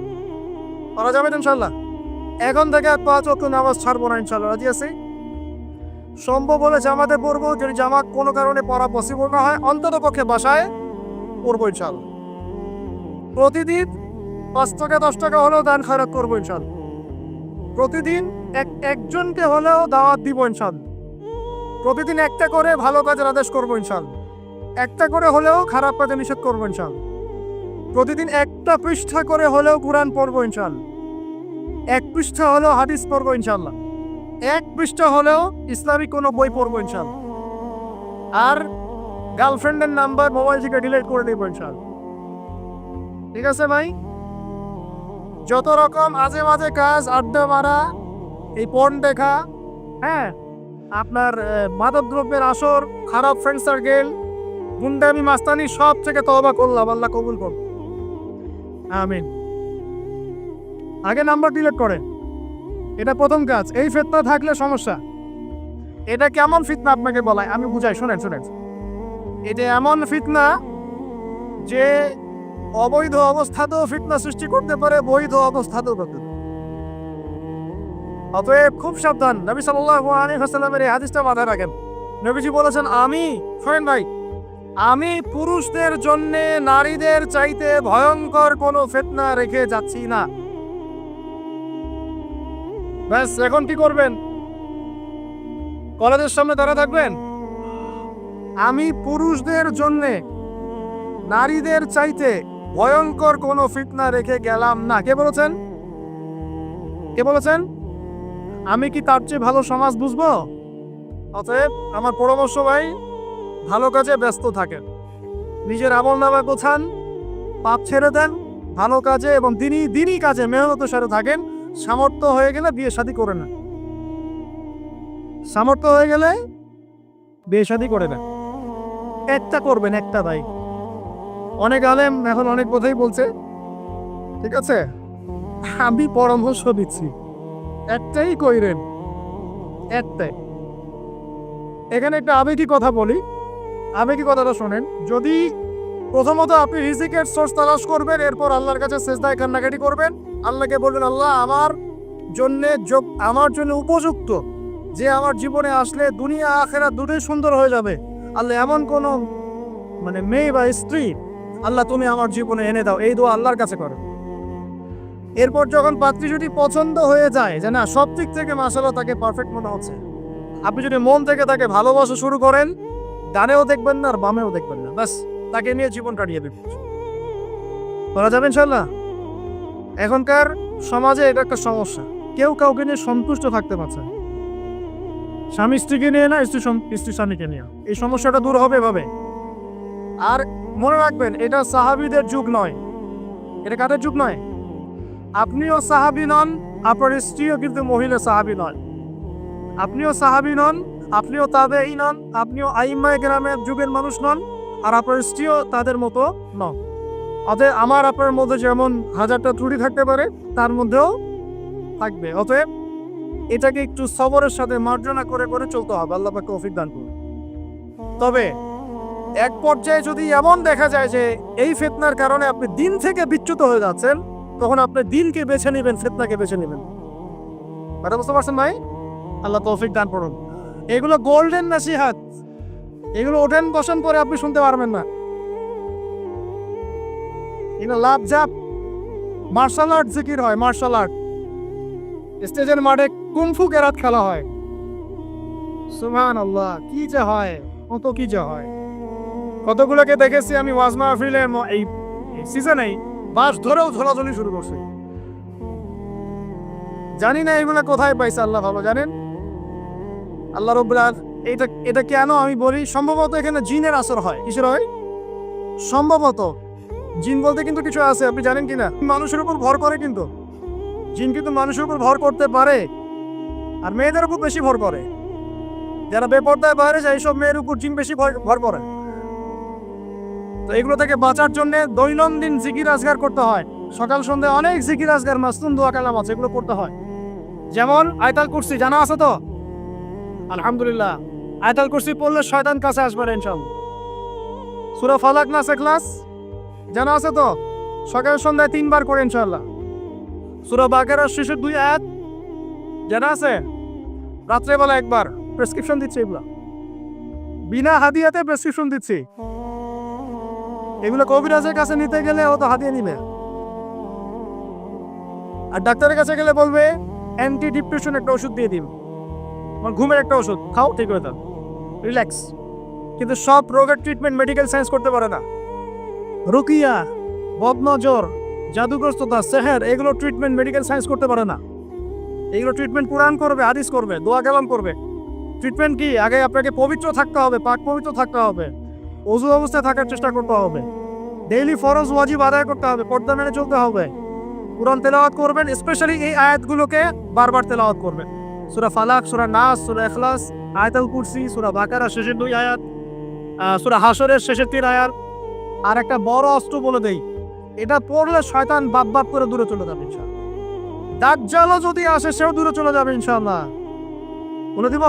করা যাবে ইনশাআল্লাহ। এখন থেকে 5 ওয়াক্ত নামাজ ছাড়বো না ইনশাআল্লাহ, রাজি আছি? সম্ভব হলে জামাতে পড়বো, যদি জামাত কোনো কারণে পড়া পসিবল না হয়, অন্তত পক্ষে বাসায় পড়বো ইনশাআল্লাহ। প্রতিদিন 5 টাকা 10 টাকা হলেও দান খয়রাত করবো ইনশাআল্লাহ। প্রতিদিন একজনকে হলেও দাওয়াত দিব ইনশাআল্লাহ। প্রতিদিন একটা করে ভালো কাজের আদেশ করবো ইনশাআল্লাহ। একটা করে হলেও খারাপ কাজে নিষেধ করবো ইনশাআল্লাহ। প্রতিদিন একটা পৃষ্ঠা করে হলেও কোরআন পড়বো ইনশাআল্লাহ। 1 পৃষ্ঠা হলেও হাদিস পড়বো ইনশাআল্লাহ। 1 পৃষ্ঠা হলেও ইসলামিক কোনো বই পড়বো ইনশাআল্লাহ। আর গার্লফ্রেন্ডের নাম্বার মোবাইল থেকে ডিলিট করে দেবো ইনশাআল্লাহ। ঠিক আছে ভাই? যত রকম আজে বাজে কাজ, আড্ডা মারা, এই পর্ন দেখা, হ্যাঁ, আপনার মাদকদ্রব্যের আসর, খারাপ ফ্রেন্ড সার্কেল, গুন্ডামি মাস্তানি সব থেকে তওবা করলাম, আল্লাহ কবুল করুন, আমিন। আগে নাম্বার ডিলিট করেন, এটা প্রথম কাজ। এই ফিতনা থাকলে সমস্যা। এটা কেমন ফিতনা আপনাকে বলায় আমি বুঝাই, শুনেন শুনেন। এটা এমন ফিতনা যে অবৈধ অবস্থাতেও ফিতনা সৃষ্টি করতে পারে, বৈধ অবস্থাতেও করতে পারে। অতএব খুব সাবধান। নবী সাল্লাল্লাহু আলাইহি ওয়াসাল্লামের এই হাদিসটা মাথায় রাখেন। নবীজি বলেছেন, শোনেন ভাই, আমি পুরুষদের জন্য নারীদের চাইতে ভয়ঙ্কর কোনো ফিতনা রেখে যাচ্ছি না। ব্যাস, এখন কি করবেন? কলেজের সামনে দাঁড়া থাকবেন? আমি পুরুষদের জন্য নারীদের চাইতে ভয়ঙ্কর কোনো ফিতনা রেখে গেলাম না। কে বলেছেন? কে বলেছেন? আমি কি তার চেয়ে ভালো সমাজ বুঝবো? অতএব আমার পরামর্শ ভাই, ভালো কাজে ব্যস্ত থাকেন, নিজের আমলনামা গোছান, পাপ ছেড়ে দেন, ভালো কাজে এবং দিনই কাজে মেহনতের সাথে থাকেন। সামর্থ্য হয়ে গেলে বিয়ে শাদী করে নেন। সামর্থ্য হয়ে গেলে বিয়ে শাদী করে নেন। একটা করবেন, একটা ভাই। অনেক আলেম এখন অনেক কথাই বলছে, ঠিক আছে, আমি পরামর্শ দিচ্ছি, একটাই কইরেন, একটাই। এখানে একটা আবেগী কথা বলি, আবেগী কথাটা শোনেন। যদি প্রথমত আপনি রিজিকের সোর্স তালাশ করবেন, এরপর আল্লাহর কাছে সেজদায় কান্নাকাটি করবেন, আল্লাহকে বলবেন, আল্লাহ আমার জন্য উপযুক্ত, যে আমার জীবনে আসলে দুনিয়া আখেরাত দুটোই সুন্দর হয়ে যাবে। আল্লাহ এমন কোনো মেয়ে বা স্ত্রী আল্লাহ তুমি আমার জীবনে এনে দাও, এই দোয়া আল্লাহর কাছে করো। এরপর যখন পাত্রী যদি পছন্দ হয়ে যায়, যে না সব দিক থেকে মাশাআল্লাহ তাকে পারফেক্ট মনে হচ্ছে, আপনি যদি মন থেকে তাকে ভালোবাসা শুরু করেন, ডানেও দেখবেন না আর বামেও দেখবেন না, ব্যাস তাকে নিয়ে জীবন কাটিয়ে দেবেন। করা যাবে ইনশাআল্লাহ। এখনকার সমাজে এটা একটা সমস্যা, কেউ কাউকে নিয়ে সন্তুষ্ট থাকতে পারছে না। স্বামী স্ত্রীকে নিয়ে না, স্ত্রী স্বামীকে নিয়ে। এই সমস্যাটা দূর হবে এভাবে। আর মনে রাখবেন, এটা সাহাবীদের যুগ নয়, এটা কাদের যুগ নয়। আপনিও সাহাবী নন, আপনার স্ত্রীও কিন্তু মহিলা সাহাবী নয়। আপনিও সাহাবী নন, আপনিও তাবেঈ নন, আপনিও আইম্মায়ে কেরামের যুগের মানুষ নন, আর আপনার স্ত্রীও তাদের মতো নন। অতএব আমার আপনার মধ্যে যেমন 1000টা ত্রুটি থাকতে পারে, তার মধ্যেও থাকবে। অতএব এটাকে একটু সবরের সাথে মার্জনা করে করে চলতে হবে। আল্লাহ পাক তৌফিক দান করুন। তবে এক পর্যায়ে যদি এমন দেখা যায় যে এই ফিতনার কারণে আপনি দিন থেকে বিচ্যুত হয়ে যাচ্ছেন, তখন আপনি দিনকে বেছে নেবেন, ফিতনাকে বেছে নেবেন। কথা বুঝতে পারছেন ভাই? আল্লাহ তৌফিক দান করুন। এগুলো গোল্ডেন নসিহত, এগুলো ওঠেন বসেন পরে আপনি শুনতে পারবেন না। এগুলো লাভ জাপ মার্শাল আর্ট জিকির হয়, মার্শাল আর্ট। স্টেজের মাঠে কুমফু কেরাত খেলা হয়, সুবহানাল্লাহ, কি যে হয়, কত কি যে হয়। কতগুলোকে দেখেছি আমি ওয়াজ মাহফিলের এই সিজনেই বাস ধরেও ঝোলাঝুলি শুরু করছে। জানি না এগুলো কোথায় পাইছে, আল্লাহ ভালো জানেন। আল্লাহ রাব্বুল আলামিন এটা কেন আমি বলি, সম্ভবত এখানে জিনের আসর হয়। কিসের হয়? সম্ভবত জিন বলতে কিন্তু কিছু আছে, আপনি জানেন কিনা? মানুষের উপর ভর করে, কিন্তু জিন কিন্তু মানুষের উপর ভর করতে পারে, আর মেয়েদের উপর বেশি ভর করে। যারা বেপরদায় বাইরে যায়, এইসব মেয়ের উপর জিন বেশি ভর করে। তো এগুলো থেকে বাঁচার জন্য দৈনন্দিন জিকির আজগার করতে হয়। সকাল সন্ধ্যা অনেক জিকির আজগার, মাসনুন দোয়া কালাম আছে, এগুলো করতে হয়। যেমন আয়াতুল কুরসি জানা আছে তো? আলহামদুলিল্লাহ, আয়াতুল কুরসি পড়লে শয়তান কাছে আসবে না ইনশাআল্লাহ। সূরা ফালাক নাস ইখলাস জানা আছে তো? সকাল সন্ধ্যায় 3 বার করে ইনশাআল্লাহ। সূরা বাকারার শেষের 2 আয়াত জানা আছে? রাত্রেবেলা একবার। প্রেসক্রিপশন দিচ্ছি, এগুলো বিনা হাদিয়াতে প্রেসক্রিপশন দিচ্ছি। এগুলো কবিরাজের কাছে নিতে গেলে ও তো হাতিয়ে নিবে, আর ডাক্তারের কাছে গেলে বলবে অ্যান্টি ডিপ্রেশন একটা ওষুধ দিয়ে দিন, ঘুমের একটা ওষুধ খাও, ঠিক হয়ে যাবে, রিল্যাক্স। কিন্তু সব রোগের ট্রিটমেন্ট মেডিকেল সায়েন্স করতে পারে না। রুকিয়া, বদনজর, জাদুগ্রস্ততা, সেহের, এগুলো ট্রিটমেন্ট মেডিকেল সায়েন্স করতে পারে না। এগুলো ট্রিটমেন্ট কুরআন করবে, হাদিস করবে, দোয়া কালাম করবে। ট্রিটমেন্ট কি? আগে আপনাকে পবিত্র থাকতে হবে, পাক পবিত্র থাকতে হবে, ওযু অবস্থায় থাকার চেষ্টা করতে হবে, ডেইলি ফরজ ওয়াজিব আদায় করতে হবে, পর্দা মেনে চলতে হবে, কুরআন তেলাওয়াত করবেন, স্পেশালি এই আয়াতগুলোকে বারবার তেলাওয়াত করবেন। সূরা ফালাক, সূরা নাস, সূরা ইখলাস, আয়াতুল কুরসি, সূরা বাকারা শেষের 2 আয়াত, সূরা হাশরের শেষের 3 আয়াত। আর একটা বড় অস্ত্র বলে দেই, এটা পড়লে শয়তান বাপ বাপ করে দূরে চলে যাবে ইনশাআল্লাহ। দাজ্জালও যদি আসে সেও দূরে চলে যাবে ইনশাআল্লাহ। বলে দিব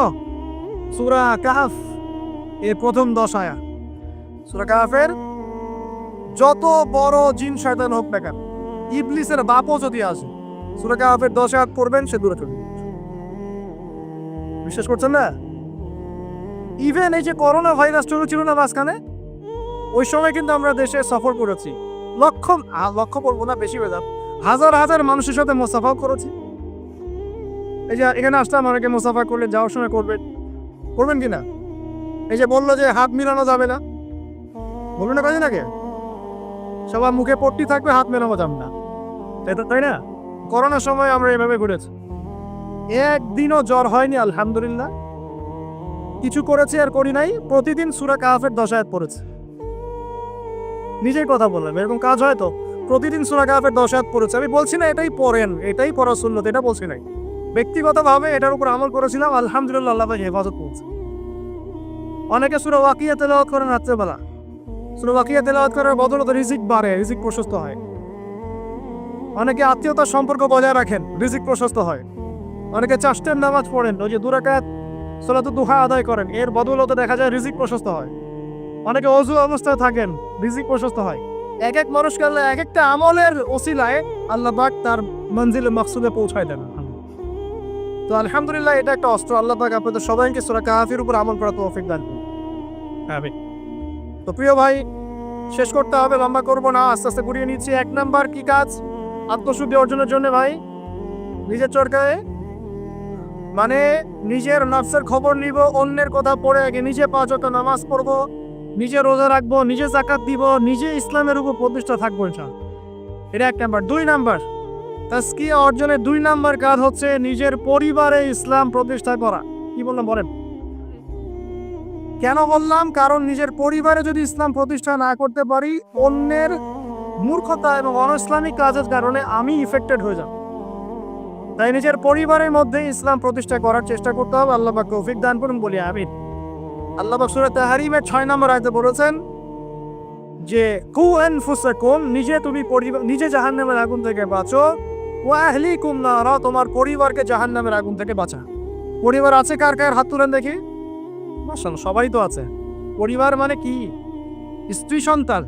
সূরা কাহফ এর প্রথম 10 আয়াত। সূরা কাহফের যত বড় জিন শয়তান হোক না কেন, ইবলিসের বাপও যদি আসে, সূরা কাহফের 10 আয়াত পড়বেন, সে দূরে চলে যাবে। বিশ্বাস করছেন না? ইভেন এই যে করোনা ভাইরাস ছিল না মাঝখানে, ওই সময় কিন্তু আমরা দেশে সফর করেছি, লক্ষ বলবো না, বেশি হয়ে যাবে, হাজার হাজার মানুষের সাথে মোসাফাও করেছি। এই যে এখানে আসলাম, অনেকে মোসাফা করলে যাওয়ার সময় করবেন কিনা? এই যে বললো যে হাত মিলানো যাবে না, বলবে না কাজে নাকি? সবার মুখে পট্টি থাকবে, হাত মেলানো যাবে না, তাই না? করোনার সময় আমরা এভাবে ঘুরেছি, একদিনও জ্বর হয়নি আলহামদুলিল্লাহ। কিছু করেছি আর করি নাই, প্রতিদিন সূরা কাহফের 10 আয়াত পড়েছে। নিজের কথা বললাম, এরকম কাজ হয় তো? প্রতিদিন সূরা কাহফের 10 আয়াত পড়েছে। আমি বলছি না এটাই পড়েন, এটাই পড়া সুন্নত, এটা বলছি নাই। ব্যক্তিগতভাবে এটার উপর আমল করেছিলাম, আলহামদুলিল্লাহ, আল্লাহ পাক হেফাজত করেছে। অনেকে সূরা ওয়াকিয়া তেলাওয়াত করেন রাত্রেবেলা, সূরা ওয়াকিয়া তেলাওয়াত করার বদৌলতে রিজিক বাড়ে, রিজিক প্রশস্ত হয়। অনেকে আত্মীয়তার সম্পর্ক বজায় রাখেন, রিজিক প্রশস্ত হয়। অনেকে চাষ্টের নামাজ পড়েন, ওই যে 2 রাকাত সালাতুদ দুহা আদায় করেন, এর বদৌলতে দেখা যায় রিজিক প্রশস্ত হয়। অনেকে অজু অবস্থায় থাকেন, রিজিক প্রশস্ত হয়। এক এক মানুষকে আল্লাহ এক একটা আমলের ওসিলায় আল্লাহ পাক তার মঞ্জিলে মাকসুদে পৌঁছায় দেন। তো আলহামদুলিল্লাহ, এটা একটা অস্ত্র। আল্লাহ পাক আপনাদের সবাইকে সূরা কাহফের উপর আমল করার তৌফিক দান করুন। আমিন। তো প্রিয় ভাই, শেষ করতে হবে, লম্বা করবো না, আস্তে আস্তে ঘুরিয়ে নিচ্ছি। 1 নাম্বার কি কাজ? আত্মশুদ্ধি অর্জনের জন্য ভাই নিজের চরকায়, মানে নিজের নফসের খবর নিব, অন্যের কথা পড়ে আগে নিজে 5 ওয়াক্ত নামাজ পড়বো, নিজে রোজা রাখবো, নিজে যাকাত দিব, নিজে ইসলামের উপর প্রতিষ্ঠা থাকবো ইনশাআল্লাহ। এটা 1 নাম্বার। 2 নাম্বার তাজকিয়া অর্জনের 2 নাম্বার কাজ হচ্ছে নিজের পরিবারে ইসলাম প্রতিষ্ঠা করা। কি বললাম বলেন? কেন বললাম? কারণ নিজের পরিবারে যদি ইসলাম প্রতিষ্ঠা না করতে পারি, অন্যের মূর্খতা এবং অনইসলামিক কাজের কারণে আমি ইফেক্টেড হয়ে যাব। তাই নিজের পরিবারের মধ্যে ইসলাম প্রতিষ্ঠা করার চেষ্টা করতে হবে। আল্লাহ পাক তৌফিক দান করুন, বলি আমিন। আল্লাহ পাক সূরা তাহরিমের 6 নম্বর আয়াতে বলেছেন যে কু আনফুসাকুম, নিজে জাহান্নামের আগুন থেকে বাঁচো, ওয়া আহলিকুম নারা, তোমার পরিবারকে জাহান্নামের আগুন থেকে বাঁচা। পরিবার আছে কার কার? হাত তুলেন দেখি। মাশাআল্লাহ, সবাই তো আছে। পরিবার মানে কি? স্ত্রী সন্তান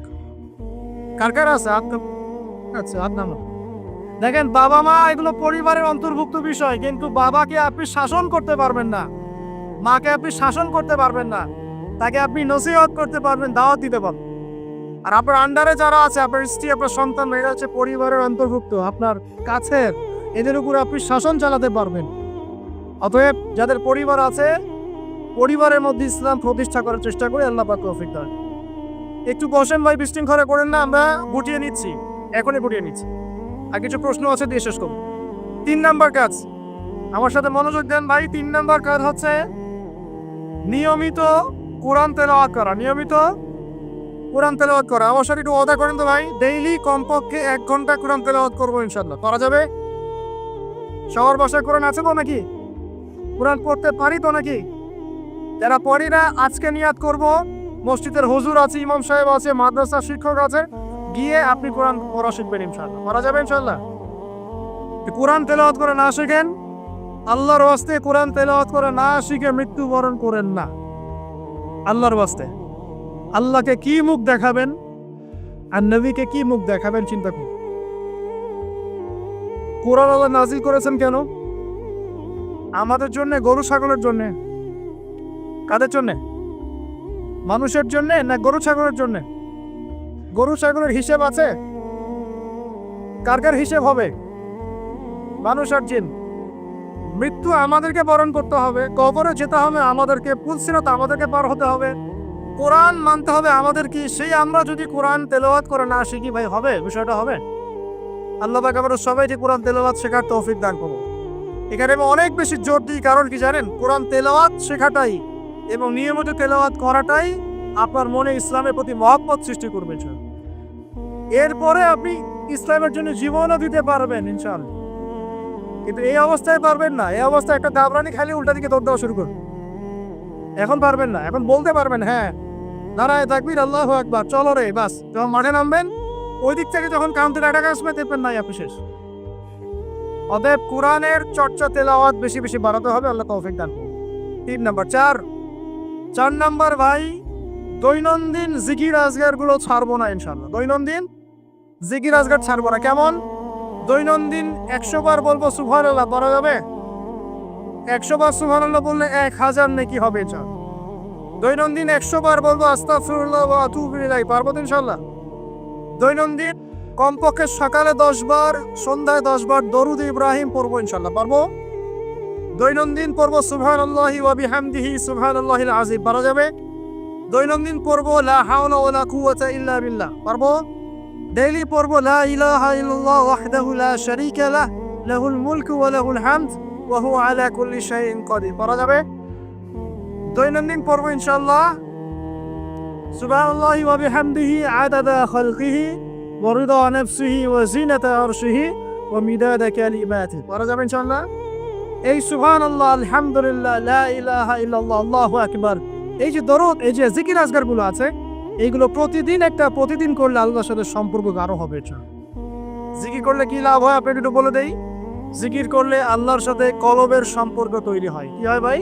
কার কার আছে? আচ্ছা, হাত নামান। দেখেন, বাবা মা এগুলো পরিবারের অন্তর্ভুক্ত বিষয়, কিন্তু বাবাকে আপনি শাসন করতে পারবেন না, মাকে আপনি শাসন করতে পারবেন না, তাকে আপনি নসিহত করতে পারবেন, দাওয়াত দিতে পারবেন। আর আপনার আন্ডারে যারা আছে, আপনার স্ত্রী, আপনার সন্তান, এরা হচ্ছে পরিবারের অন্তর্ভুক্ত, আপনার কাছের, এদের উপর আপনি শাসন চালাতে পারবেন। অতএব যাদের পরিবার আছে, পরিবারের মধ্যে ইসলাম প্রতিষ্ঠা করার চেষ্টা করে, আল্লাহ পাক তৌফিক দান। একটু বসেন ভাই, বিশৃঙ্খলা করেন না, আমরা গুটিয়ে নিচ্ছি, এখনই গুটিয়ে নিচ্ছি। আর কিছু প্রশ্ন আছে, দিয়ে শেষ করব। 3 নাম্বার কাজ, আমার সাথে মনোযোগ দেন ভাই। 3 নাম্বার কাজ হচ্ছে নিয়মিত কোরআন তেলাওয়াত করা। নিয়মিত কোরআন তেলাওয়াত করা। আমার সাথে একটু ওয়াদা করেন তো ভাই, ডেইলি কমপক্ষে 1 ঘন্টা কোরআন তেলাওয়াত করবো ইনশাআল্লাহ। করা যাবে? সবার বাসায় কোরআন আছে তো নাকি? কোরআন পড়তে পারি তো নাকি? যারা পড়ি না, আজকে নিয়াত করব, মসজিদের হুজুর আছে, ইমাম সাহেব আছে, মাদ্রাসার শিক্ষক আছে, গিয়ে আপনি কোরআন পড়া শিখবেন ইনশাআল্লাহ। করা যাবে ইনশাআল্লাহ? কোরআন তেলাওয়াত করে না শিখেন, আল্লাহর ওয়াস্তে কোরআন তেলাওয়াত করে না শিখে মৃত্যুবরণ করেন না। আল্লাহর ওয়াস্তে আল্লাহকে কি মুখ দেখাবেন আর নবীকে কি মুখ দেখাবেন চিন্তা করুন। কোরআন আল্লাহ নাজিল করেছেন কেন? আমাদের জন্য, গরু ছাগলের জন্য? কাদের জন্য? মানুষের জন্য না গরু ছাগলের জন্য? গরু ছাগলের হিসেব আছে? কার কার হিসেব হবে? মানুষ আর জিন। মৃত্যু আমাদেরকে বরণ করতে হবে, কবরে যেতে হবে আমাদেরকে, পুলসিরাত আমাদেরকে পার হতে হবে, কোরআন মানতে হবে আমাদের। কি সেই আমরা যদি কোরআন তেলাওয়াত করে না শিখি ভাই, হবে? বিষয়টা হবে? আল্লাহ পাক আমাদের সবাইকে কোরআন তেলাওয়াত শেখার তৌফিক দান করুন। এখানে আমি অনেক বেশি জোর দিই, কারণ কি জানেন? কোরআন তেলাওয়াত শেখাটাই এবং নিয়মিত তেলাওয়াত করাটাই আপনার মনে ইসলামের প্রতি মহব্বত সৃষ্টি করবে। এরপরে আপনি ইসলামের জন্য জীবনও দিতে পারবেন ইনশাআল্লাহ। কিন্তু এই অবস্থায় পারবেন না। এই অবস্থায় একটা দাবরানি খালি উল্টা দিকে দৌড় দেওয়া শুরু করুন। এখন পারবেন না, এখন বলতে পারবেন হ্যাঁ নারায়ে তাকবীর আল্লাহু আকবার, চলো রে, বাস। যখন মাঠে নামবেন ওই দিক থেকে যখন কাউন্টার অ্যাটাক আসবে দেখবেন নাই আপনি শেষ। অতএব কোরআনের চর্চা তেলাওয়াত বেশি বেশি বাড়াতে হবে, আল্লাহ তৌফিক দান করুন। 3 নাম্বার। 4 নাম্বার ভাই, দৈনন্দিন জিকির আজগার গুলো ছাড়বো না ইনশাআল্লাহ। দৈনন্দিন জিকির আজগার ছাড়বো না। কেমন? দৈনন্দিন 100 বার বলবো সুবহানাল্লাহ, পড়া যাবে? 100 বার সুবহানাল্লাহ বললে 1000 নেকি হবে ইনশাআল্লাহ। দৈনন্দিন 100 বার বলবো আস্তাগফিরুল্লাহ ওয়া আতুবু ইলাইহি, পারবো তো ইনশাআল্লাহ? দৈনন্দিন কমপক্ষে সকালে 10 বার, সন্ধ্যায় 10 বার দরুদ ইব্রাহিম পড়বো ইনশাআল্লাহ, পারবো? দৈনন্দিন পড়বো সুবহানাল্লাহি ওয়া বিহামদিহি সুবহানাল্লাহিল আযীম, পারা যাবে? দৈনন্দিন পড়বো লা হাওলা ওয়ালা কুওয়াতা ইল্লা বিল্লাহ, পারবো? ডেইলি পড়বো লা ইলাহা ইল্লাল্লাহ ওয়াহদাহু লা শারীকা লাহ লাহুল মুলকু ওয়া লাহুল হামদ ওয়া হুয়া আলা কুল্লি শাইইন কাদির, পারা যাবে? দৈনন্দিন পড়বো ইনশাআল্লাহ সুবহানাল্লাহি ওয়া বিহামদিহি আদাদা খালকিহি ওয়া রিদা নাফসিহি ওয়া জিনাতা আরশিহি ওয়া মিদাদা কালিমাতিহি, পারা যাবে ইনশাআল্লাহ? এই সুবহানাল্লাহ, আলহামদুলিল্লাহ, লা ইলাহা ইল্লাল্লাহ, আল্লাহু আকবার, এই যে দরুদ, এই যে জিকির আজগারগুলো আছে, এইগুলো প্রতিদিন করলে আল্লাহর সাথে সম্পর্ক গাঢ় হবে। জিকির করলে কি লাভ হয় আপনি একটু বলে দেই। জিকির করলে আল্লাহর সাথে কলবের সম্পর্ক তৈরি হয়। কি হয় ভাই?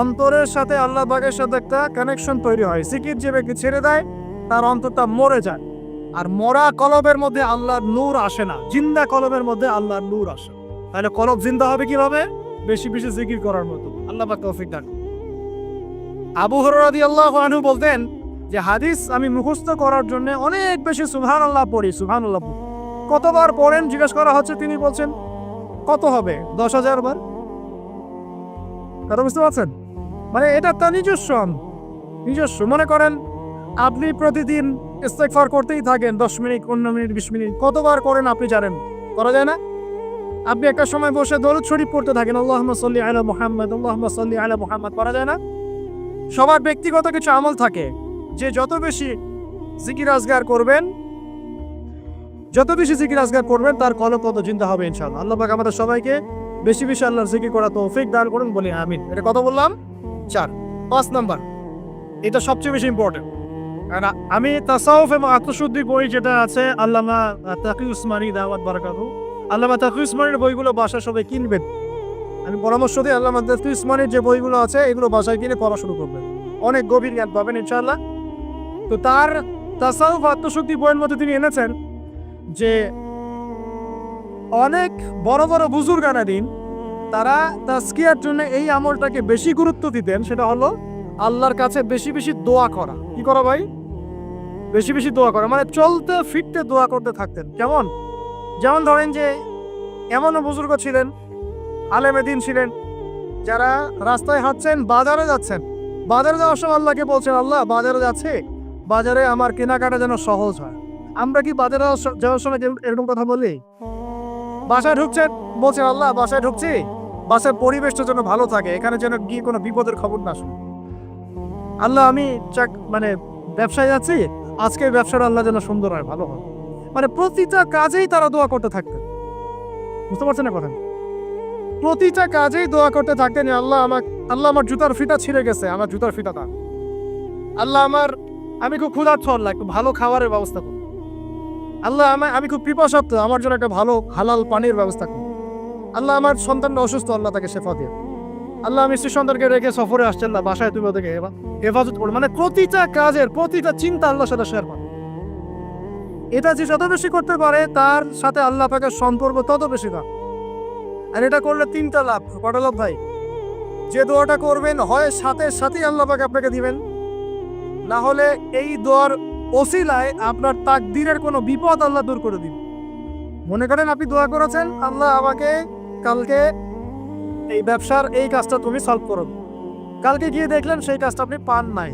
অন্তরের সাথে আল্লাহ পাকের সাথে একটা কানেকশন তৈরি হয়। জিকির যে ব্যক্তি ছেড়ে দেয় তার অন্তরটা মরে যায়, আর মরা কলবের মধ্যে আল্লাহর নূর আসে না, জিন্দা কলবের মধ্যে আল্লাহর নূর আসে। তাহলে কলব জিন্দা হবে কিভাবে? বেশি বেশি জিকির করার মতো। আল্লাহ পাক তৌফিক দান। আবু হুরায়রা রাদিয়াল্লাহু আনহু বলতেন যে হাদিস আমি মুখস্থ করার জন্য অনেক বেশি সুবহানাল্লাহ পড়ি। সুবহানাল্লাহ কতবার পড়েন জিজ্ঞেস করা হচ্ছে, তিনি বলছেন কত হবে? 10,000 বার। কথা বুঝতে পারছেন? মানে এটা তার নিজস্ব। মনে করেন আপনি প্রতিদিন ইস্তেগফার করতেই থাকেন 10 মিনিট, 15 মিনিট, 20 মিনিট, কতবার করেন আপনি জানেন? করা যায় না? আপনি একটা সময় বসে দরুদ শরীফ পড়তে থাকেন, আল্লাহুম্মা সাল্লি আলা মুহাম্মাদ, আল্লাহুম্মা সাল্লি আলা মুহাম্মাদ, করা যায় না? সবার ব্যক্তিগত কিছু আমল থাকে, যে যত বেশি জিকির আজগার করবেন তার কলব তত জিন্দা হবে ইনশাআল্লাহ। আল্লাহ পাক আমাদের সবাইকে বেশি বেশি আল্লাহর জিকির করা তৌফিক দান করুন, বলি আমিন। এটা কত বললাম? 4। 5 নাম্বার, এটা সবচেয়ে বেশি ইম্পর্টেন্ট। কারণ আমি তাসাউফ এবং আত্মশুদ্ধি বই যেটা আছে আল্লামা তাকি উসমানী দাওয়াত বারাকাতুহু, আল্লামা তাকি উসমানীর বইগুলো বাসায় সবাই কিনবেন। আমি পরামর্শ দিই আল্লামা তাকি উসমানীর যে বইগুলো আছে এগুলো বাসায় কিনে পড়া শুরু করবেন, অনেক গভীর জ্ঞান পাবেন ইনশাআল্লাহ। তো তার তাসাউফ আত্মশুদ্ধি বইয়ের মধ্যে তিনি এনেছেন যে অনেক বড় বড় বুজুর্গানা দিন তারা তাজকিয়ার জন্য এই আমলটাকে বেশি গুরুত্ব দিতেন, সেটা হলো আল্লাহর কাছে বেশি বেশি দোয়া করা। কি করা ভাই? বেশি বেশি দোয়া করা, মানে চলতে ফিরতে দোয়া করতে থাকতেন। কেমন? যেমন ধরেন যে এমনও বুজুর্গ ছিলেন, আলেমে দিন ছিলেন, যারা রাস্তায় হাঁটছেন, বাজারে যাচ্ছেন, বাজারে যাওয়ার সময় আল্লাহকে বলছেন, আল্লাহ বাজারে যাচ্ছে, বাজারে আমার কেনাকাটা যেন সহজ হয়। আমরা কি বাজারে যাওয়ার সময় এরকম কথা বলি? বাসায় ঢুকছেন, বলছেন আল্লাহ বাসায় ঢুকছি, বাসার পরিবেশটা যেন ভালো থাকে, এখানে যেন গিয়ে কোনো বিপদের খবর না শুনি। আল্লাহ আমি মানে ব্যবসায় যাচ্ছি, আজকে ব্যবসাটা আল্লাহ যেন সুন্দর হয়, ভালো হয়। মানে প্রতিটা কাজেই তারা দোয়া করতে থাকতেন। বুঝতে পারছেন না কথা? প্রতিটা কাজেই দোয়া করতে থাকতেন, আল্লাহ আমার জুতার ফিতা ছিঁড়ে গেছে, আমার জুতার ফিতা দাও। আল্লাহ আমি খুব ক্ষুধার্ত, আল্লাহ একটু ভালো খাবারের ব্যবস্থা করুন। আল্লাহ আমি খুব পিপাসার্থ, আমার জন্য একটা ভালো হালাল পানির ব্যবস্থা করুন। আল্লাহ আমার সন্তানটা অসুস্থ, আল্লাহ তাকে শেফা দিয়ে। আল্লাহ আমি স্ত্রী সন্তানকে রেখে সফরে আসছেন না, বাসায় তুমি ওদেরকে হেফাজত করো। মানে প্রতিটা কাজের প্রতিটা চিন্তা আল্লাহর সাথে শেয়ার করো। এটা যে যত বেশি করতে পারে তার সাথে আল্লাহ পাকের সম্পর্ক তত বেশি দাম। আর এটা করলে 3টা লাভ। কটা লাভ ভাই? যে দোয়াটা করবেন হয় সাথে সাথেই আল্লাহ পাক আপনাকে দিবেন, না হলে এই দোয়ার ওসিলায় আপনার তাকদীরের কোনো বিপদ আল্লাহ দূর করে দিবেন। মনে করেন আপনি দোয়া করেছেন, আল্লাহ আমাকে কালকে এই ব্যবসার এই কাজটা তুমি সলভ করো, কালকে গিয়ে দেখলেন সেই কাজটা আপনি পান নাই।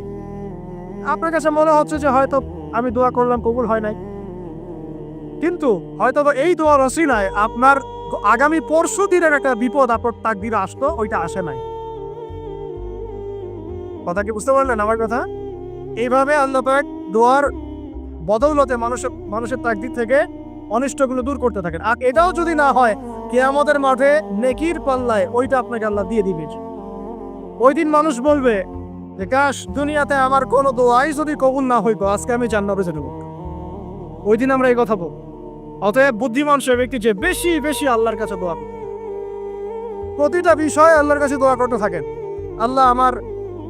আপনার কাছে মনে হচ্ছে যে হয়তো আমি দোয়া করলাম, কবুল হয় নাই, কিন্তু হয়তো এই দোয়ার ওসিলায় আপনার আগামী পরশু দিনের একটা বিপদ আপনার তাকদীরে আসতো, ওইটা আসে নাই। কথা কি বুঝতে পারলেন আমার কথা? এইভাবে আল্লাহ পাক দোয়ার বদৌলতে মানুষের তাকদীর থেকে অনিষ্টগুলো দূর করতে থাকেন। আর এটাও যদি না হয় কিয়ামতের মাঠে নেকির পাল্লায় ওইটা আপনাকে আল্লাহ দিয়ে দিবে। ওই দিন মানুষ বলবে যে কাশ দুনিয়াতে আমার কোনো দোয়াই যদি কবুল না হইতো, আজকে আমি জান্নাতে যেতে পারতাম। ওই দিন আমরা এই কথা বলবো। অতএব বুদ্ধিমান সে ব্যক্তি যে বেশি বেশি আল্লাহর কাছে দোয়া করে, প্রতিটা বিষয়ে আল্লাহর কাছে দোয়া করতে থাকেন। আল্লাহ আমার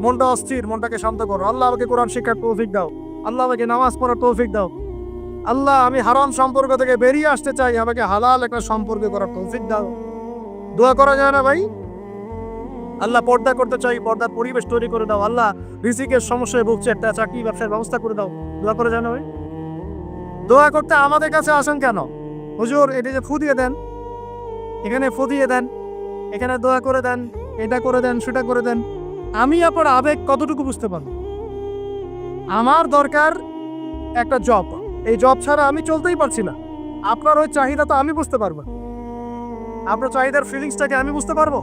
মনটা অস্থির, মনটাকে শান্ত করো। আল্লাহ আমাকে কোরআন শিক্ষার তৌফিক দাও। আল্লাহ আমাকে নামাজ পড়ার তৌফিক দাও। আল্লাহ আমি হারাম সম্পর্ক থেকে বেরিয়ে আসতে চাই, আমাকে হালাল একটা সম্পর্ক করার তৌফিক দাও। দোয়া করা যায় না ভাই? আল্লাহ পর্দা করতে চাই, পর্দার পরিবেশ তৈরি করে দাও। আল্লাহ রিজিকের সমস্যায় ভুগছে, একটা চাকরি ব্যবসার ব্যবস্থা করে দাও। দোয়া করা যায় না ভাই? দোয়া করতে আমাদের কাছে আসেন কেন? হুজুর এটা যে ফু দিয়ে দেন, এখানে ফু দিয়ে দেন, এখানে দোয়া করে দেন, এটা করে দেন, সেটা করে দেন। আমি আপনার আবেগ কতটুকু বুঝতে পারবো? আমার দরকার একটা জব, এই জব ছাড়া আমি চলতেই পারছি না। আপনার ওই চাহিদা তো আমি বুঝতে পারবো, আপনার চাহিদার ফিলিংসটাকে আমি বুঝতে পারবো।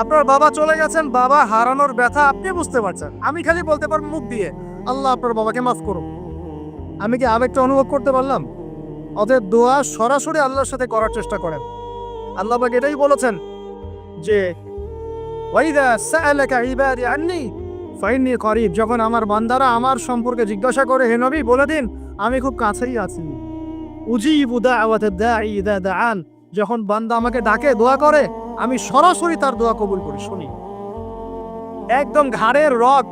আপনার বাবা চলে গেছেন, বাবা হারানোর ব্যথা আপনি বুঝতে পারছেন। আমি খালি বলতে পারবো মুখ দিয়ে আল্লাহ আপনার বাবাকে মাফ করুন। আমি কি আবেগটা অনুভব করতে পারলাম? অতএব দোয়া সরাসরি আল্লাহর সাথে করার চেষ্টা করেন। আল্লাহ পাক এটাই বলেছেন যে ওয়াইদা সাআলাকা ইবাদি আন্নী ফাইন্নী করিব, যখন আমার বান্দারা আমার সম্পর্কে জিজ্ঞাসা করে হে নবী বলে দিন আমি খুব কাছেই আছি। উজিবু দাওয়াতাদ দাঈ ইযা দাআন, যখন বান্দা আমাকে ডাকে দোয়া করে আমি সরাসরি তার দোয়া কবুল করি। শুনি একদম ঘাড়ের রগ,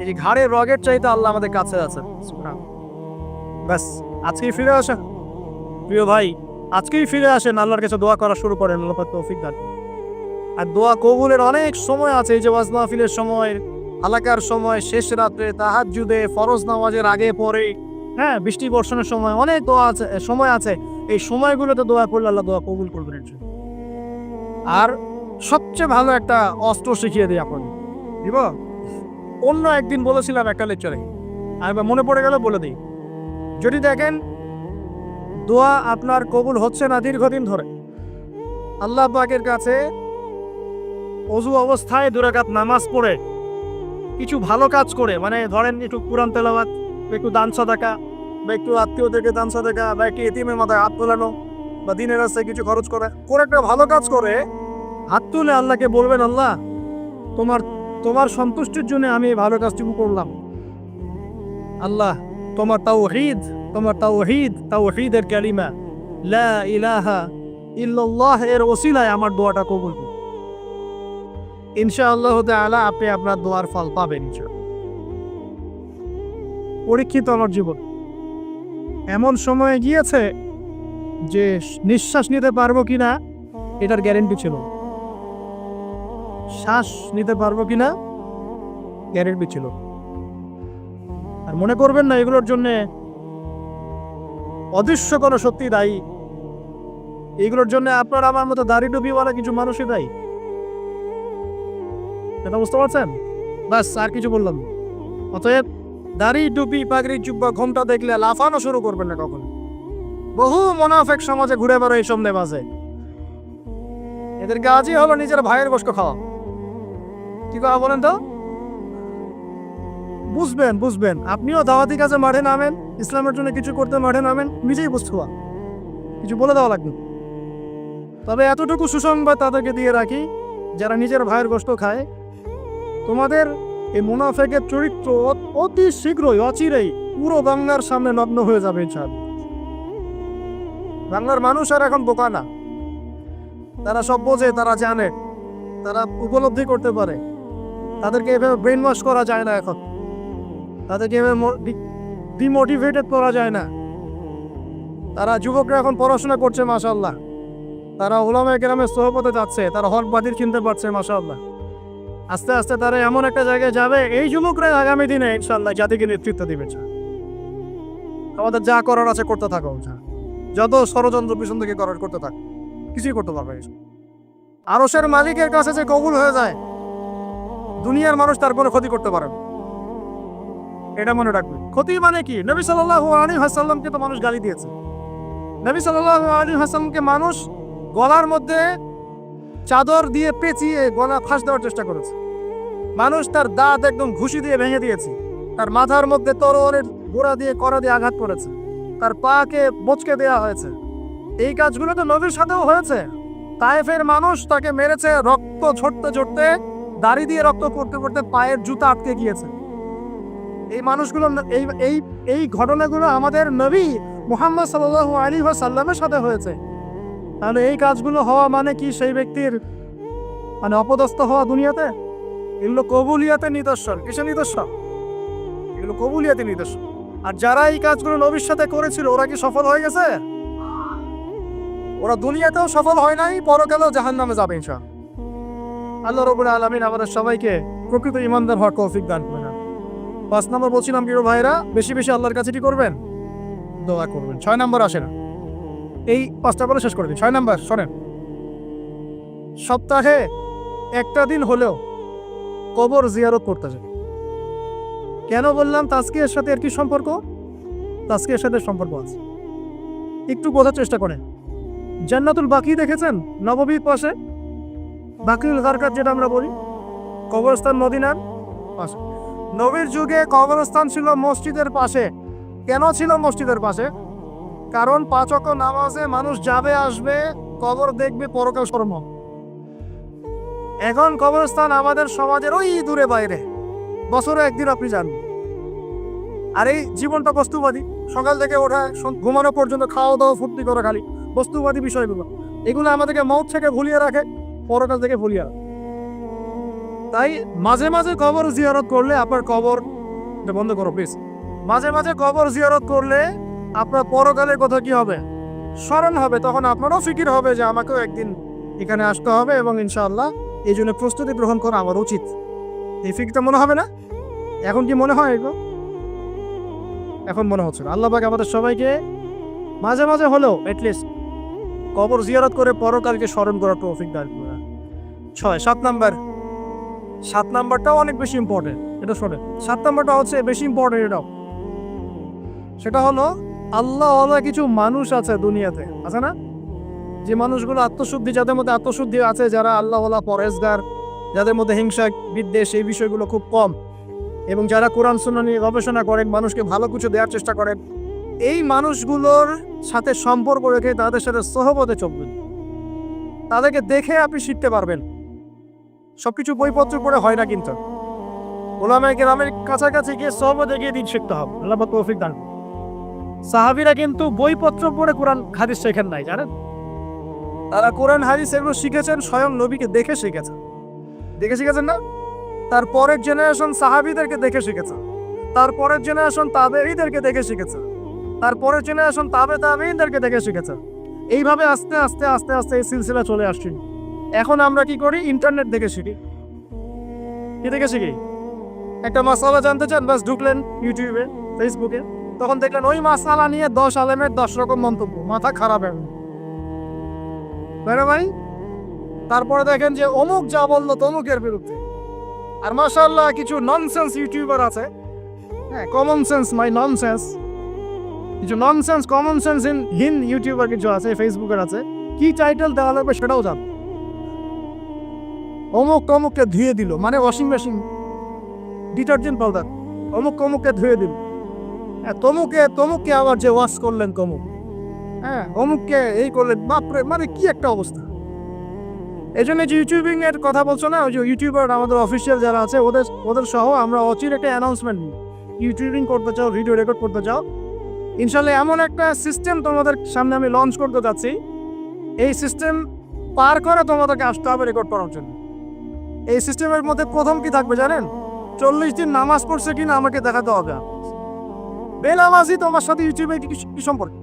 এই ঘাড়ের রগের চাইতে আল্লাহ আমাদের কাছে আছেন। ব্যাস আজকেই ফিরে আসেন প্রিয় ভাই, আজকেই ফিরে আসেন, আল্লাহর কাছে দোয়া করা শুরু করেন। আল্লাহ পাক তৌফিক দান। আর দোয়া কবুলের অনেক সময় আছে, এই যে ওয়াজ মাহফিলের সময়, হালাকার সময়, শেষ রাত্রে, তাহাজ্জুদে, ফরজ নামাজের আগে পরে, হ্যাঁ বৃষ্টি বর্ষণের সময়, অনেক দোয়া আছে, সময় আছে। এই সময়গুলোতে দোয়া করলে আল্লাহ দোয়া কবুল করবেন। আর সবচেয়ে ভালো একটা অস্ত্র শিখিয়ে দিই আপনাকে, দিব। অন্য একদিন বলেছিলাম একটা লেকচারে, আর মনে পড়ে গেল বলে দিই। যদি দেখেন দোয়া আপনার কবুল হচ্ছে না দীর্ঘদিন ধরে, আল্লাহ পাকের কাছে ওযু অবস্থায় 2 রাকাত নামাজ পড়ে কিছু ভালো কাজ করে, মানে ধরেন একটু কুরআন তেলাওয়াত, একটু দান সাদাকা, বা একটু আত্মীয়দেরকে দান সাদাকা, বা একটু এতিমের মাথায় হাত তোলানো, বা দিনের রাস্তায় কিছু খরচ করে একটা ভালো কাজ করে হাত তুলে আল্লাহকে বলবেন আল্লাহ তোমার সন্তুষ্টির জন্য আমি এই ভালো কাজটুকু করলাম। আল্লাহ তোমার তাওহীদের কালিমা লা ইলাহা ইল্লাল্লাহ এর ওসিলায় আমার দোয়াটা কবুল করুন। ইনশাআল্লাহ তাআলা আপনি আপনার দোয়ার ফল পাবেন। পরীক্ষিত আমার জীবন এমন সময়ে গিয়েছে যে নিঃশ্বাস নিতে পারবো কিনা এটার গ্যারেন্টি ছিল, শ্বাস নিতে পারবো কিনা গ্যারেন্টি ছিল। আর মনে করবেন না এগুলোর জন্য অদৃশ্য কোনো শক্তি দায়ী, এগুলোর জন্য আপনার আমার মতো দাড়ি টুপিওয়ালা কিছু মানুষই দায়ী। এটা বুঝতে পারছেন? বাস আর কিছু বললাম। অতএব দাড়ি টুপি পাগড়ি জুব্বা ঘোমটা দেখলে লাফানো শুরু করবেন না কখনো। বহু মুনাফিক সমাজে ঘুরে বেড়ায় এই সন্দেহ আছে, এদের কাজই হলো নিজের ভাইয়ের গোশত খাওয়া। কি কথা বলেন তো? বুঝবেন আপনিও দাওয়াতি কাজে মাঠে নামেন, ইসলামের জন্য কিছু করতে মাঠে নামেন, নিজেই বুঝতে কিছু বলে দেওয়া লাগবে। তবে এতটুকু সুসংবাদ তাদেরকে দিয়ে রাখি, যারা নিজের ভাইয়ের গোশত খায়, তোমাদের এই মুনাফিকের চরিত্র অতি শীঘ্রই অচিরেই পুরো বাংলার সামনে নগ্ন হয়ে যাবে। বাংলার মানুষ আর এখন বোকা না, তারা সব বোঝে, তারা জানে, তারা উপলব্ধি করতে পারে। তাদেরকে এভাবে ব্রেন ওয়াশ করা যায় না, এখন তাদেরকে এভাবে ডিমোটিভেটেড করা যায় না। তারা যুবকরা এখন পড়াশোনা করছে মাশাআল্লাহ, তারা উলামায়ে কেরামের সোহবতে যাচ্ছে, তারা হক বাতিল চিনতে পারছে মাশাআল্লাহ। আস্তে আস্তে তারা এমন একটা জায়গায় যাবে, এই যুবকরা আগামী দিনে ইনশাআল্লাহ জাতিকে নেতৃত্ব দিবে। আমাদের যা করার আছে করতে থাকো, যত ষড়যন্ত্র পিছন থেকে করতে থাকো, কিছুই করতে পারবে। আরশের মালিকের কাছে যে কবুল হয়ে যায়, দুনিয়ার মানুষ তার কোনো ক্ষতি করতে পারে না, এটা মনে রাখবে। ক্ষতি মানে কি? নবী সাল্লাল্লাহু আলাইহি ওয়াসাল্লামকে তো মানুষ গালি দিয়েছে, নবী সাল্লাল্লাহু আলাইহি ওয়াসাল্লামকে মানুষ গলার মধ্যে চাদর দিয়ে পেঁচিয়ে গলা ফাঁস দেওয়ার চেষ্টা করেছে, মানুষ তার দাঁত একদম ঘুষি দিয়ে ভেঙে দিয়েছে, তার মাথার মধ্যে তরোয়ারের গোড়া দিয়ে কড়া দিয়ে আঘাত করেছে, তার পাকে বচকে দেওয়া হয়েছে, এই কাজগুলো তো নবীর সাথেও হয়েছে। তায়েফের মানুষ তাকে মেরেছে, রক্ত ঝরতে ঝরতে, দাড়ি দিয়ে রক্ত পড়তে পড়তে পায়ের জুতা আটকে গিয়েছে। এই মানুষগুলো, এই এই এই ঘটনাগুলো আমাদের নবী মুহাম্মদ সাল্লাল্লাহু আলাইহি ওয়াসাল্লামের সাথে হয়েছে। তাহলে এই কাজগুলো হওয়া মানে কি সেই ব্যক্তির মানে অপদস্থ হওয়া দুনিয়াতে? এগুলো কবুলিয়াতের নিদর্শন। কিসের নিদর্শন? এগুলো কবুলিয়াতের নিদর্শন। আর যারা এই কাজগুলো নবীর সাথে করেছিল ওরা কি সফল হয়ে গেছে? ওরা দুনিয়াতেও সফল হয় নাই, পরকালেও জাহান্নামে যাবে ইনশাআল্লাহ। আল্লাহ রাব্বুল আলামিন আমাদের সবাইকে প্রকৃত ঈমানদার হওয়ার তৌফিক দান করুন। 5 নম্বর বলছিলাম প্রিয় ভাইরা, বেশি বেশি আল্লাহর কাছে কি করবেন? দোয়া করবেন। 6 নম্বর আসেন, এই 5টা বলে শেষ করে দিন। 6 নম্বর শোনেন, সপ্তাহে একটা দিন হলেও কবর জিয়ারত করতে যান। কেন বললাম তাজকিয়ার সাথে এর কি সম্পর্ক? তাজকিয়ার সাথে সম্পর্ক আছে, একটু বোঝার চেষ্টা করেন। জান্নাতুল বাকি দেখেছেন? নববীর পাশে বাকিউল গারকাত যেটা আমরা বলি, কবরস্থান মদিনার পাশে। নবীর যুগে কবরস্থান ছিল মসজিদের পাশে। কেন ছিল মসজিদের পাশে? কারণ 5 ওয়াক্ত নামাজে মানুষ যাবে আসবে, কবর দেখবে, পরকাল শর্ম। এখন কবরস্থান আমাদের সমাজের ওই দূরে বাইরে, বছরে একদিন আপনি যান। আর এই জীবনটা বস্তুবাদী, সকাল থেকে ওঠা ঘুমানো পর্যন্ত খাওয়া দাওয়া ফুর্তি করা, খালি বস্তুবাদী বিষয়গুলো। এগুলো আমাদেরকে মৌত থেকে ভুলিয়ে রাখে, পরকাল থেকে ভুলিয়ে রাখে। তাই মাঝে মাঝে কবর জিয়ারত করলে আপনার কবর, বন্ধ করো প্লিজ, মাঝে মাঝে কবর জিয়ারত করলে আপনার পরকালের কথা কি হবে? স্মরণ হবে। তখন আপনারও ফিকির হবে যে আমাকেও একদিন এখানে আসতে হবে এবং ইনশাআল্লাহ এই জন্য প্রস্তুতি গ্রহণ করা আমার উচিত। এই ফিকিরটা মনে হবে না? এখন কি মনে হয় এগুলো? এখন মনে হচ্ছে না। আল্লাহ পাক আমাদের সবাইকে মাঝে মাঝে হলেও অ্যাটলিস্ট কবর জিয়ারত করে পরকালকে স্মরণ করার তৌফিক দান করুন। 7 নাম্বার, 7 নাম্বারটাও অনেক বেশি ইম্পর্টেন্ট। এটা শোনেন, 7 নাম্বারটা হচ্ছে বেশি ইম্পর্টেন্ট। এটাও সেটা হলো আল্লাহ কিছু মানুষ আছে দুনিয়াতে, আছে না? যে মানুষগুলো আত্মশুদ্ধি, যাদের মধ্যে আত্মশুদ্ধি আছে, যারা আল্লাহওয়ালা পরেজগার, যাদের মধ্যে হিংসা বিদ্বেষ এই বিষয়গুলো খুব কম, এবং যারা কোরআন সুন্নাহ নিয়ে গবেষণা করেন, মানুষকে ভালো কিছু দেওয়ার চেষ্টা করেন, এই মানুষগুলোর সাথে সম্পর্ক রেখে তাদের সাথে সহবতে চলবেন। তাদেরকে দেখে আপনি শিখতে পারবেন। সবকিছু বইপত্র পড়ে হয় না, কিন্তু ওলামায়ে কেরামের কাছাকাছি গিয়ে সহবতে গিয়ে দিন শিখতে হবে। আল্লাহ পাক তৌফিক দান। সাহাবীরা কিন্তু বইপত্র পড়ে কোরআন হাদিস শেখেন নাই, জানেন? তারা কোরআন হাদিস এগুলো শিখেছেন স্বয়ং নবীকে দেখে শিখেছেন। দেখে শিখেছেন না? তারপরের জেনারেশন সাহাবীদেরকে দেখে শিখেছে, তারপরের জেনারেশন তাবেঈদেরকে দেখে শিখেছে, তারপরের জেনারেশন তাবেঈদেরকে দেখে শিখেছে। এইভাবে আস্তে আস্তে আস্তে আস্তে এই সিলসিলা চলে আসছে। এখন আমরা কি করি? ইন্টারনেট দেখে শিখি। কি দেখে শিখি? একটা মাসালা জানতে চান, বাস ঢুকলেন ইউটিউবে, ফেসবুকে, তখন দেখলেন ওই মাসালা নিয়ে 10 আলেমের 10 রকম মন্তব্য। মাথা খারাপ এখন, তাই না ভাই? তারপরে দেখেন যে অমুক যা বললো তমুকের বিরুদ্ধে। আর মাশাআল্লাহ কিছু ননসেন্স ইউটিউবার আছে, হ্যাঁ, কমন সেন্স মাই ননসেন্স, কিছু ননসেন্স কমন সেন্স হীন ইউটিউবার কিছু আছে, ফেসবুকের আছে। কি টাইটেল দেওয়া লাগবে সেটাও জান। অমুক তমুককে ধুয়ে দিল, মানে ওয়াশিং মেশিন, ডিটারজেন্ট পাউডার, অমুক তমুককে ধুয়ে দিল। হ্যাঁ, তমুককে আবার যে ওয়াশ করলেন তমুক, হ্যাঁ, অমুককে এই করলেন, বাপরে, মানে কি একটা অবস্থা। এই জন্য যে ইউটিউবিং এর কথা বলছো না, ওই যে ইউটিউবার আমাদের অফিসিয়াল যারা আছে ওদের সহ আমরা অচির একটা অ্যানাউন্সমেন্ট নিই। ইউটিউবিং করতে চাও, ভিডিও রেকর্ড করতে চাও, ইনশাল্লাহ এমন একটা সিস্টেম তোমাদের সামনে আমি লঞ্চ করতে যাচ্ছি। এই সিস্টেম পার করে তোমাদেরকে আসতে হবে রেকর্ড করার জন্য। এই সিস্টেমের মধ্যে প্রথম কি থাকবে জানেন? 40 দিন নামাজ পড়ছে কিনা আমাকে দেখাতে হবে। বেনামাজি তোমার সাথে ইউটিউবে কি সম্পর্ক?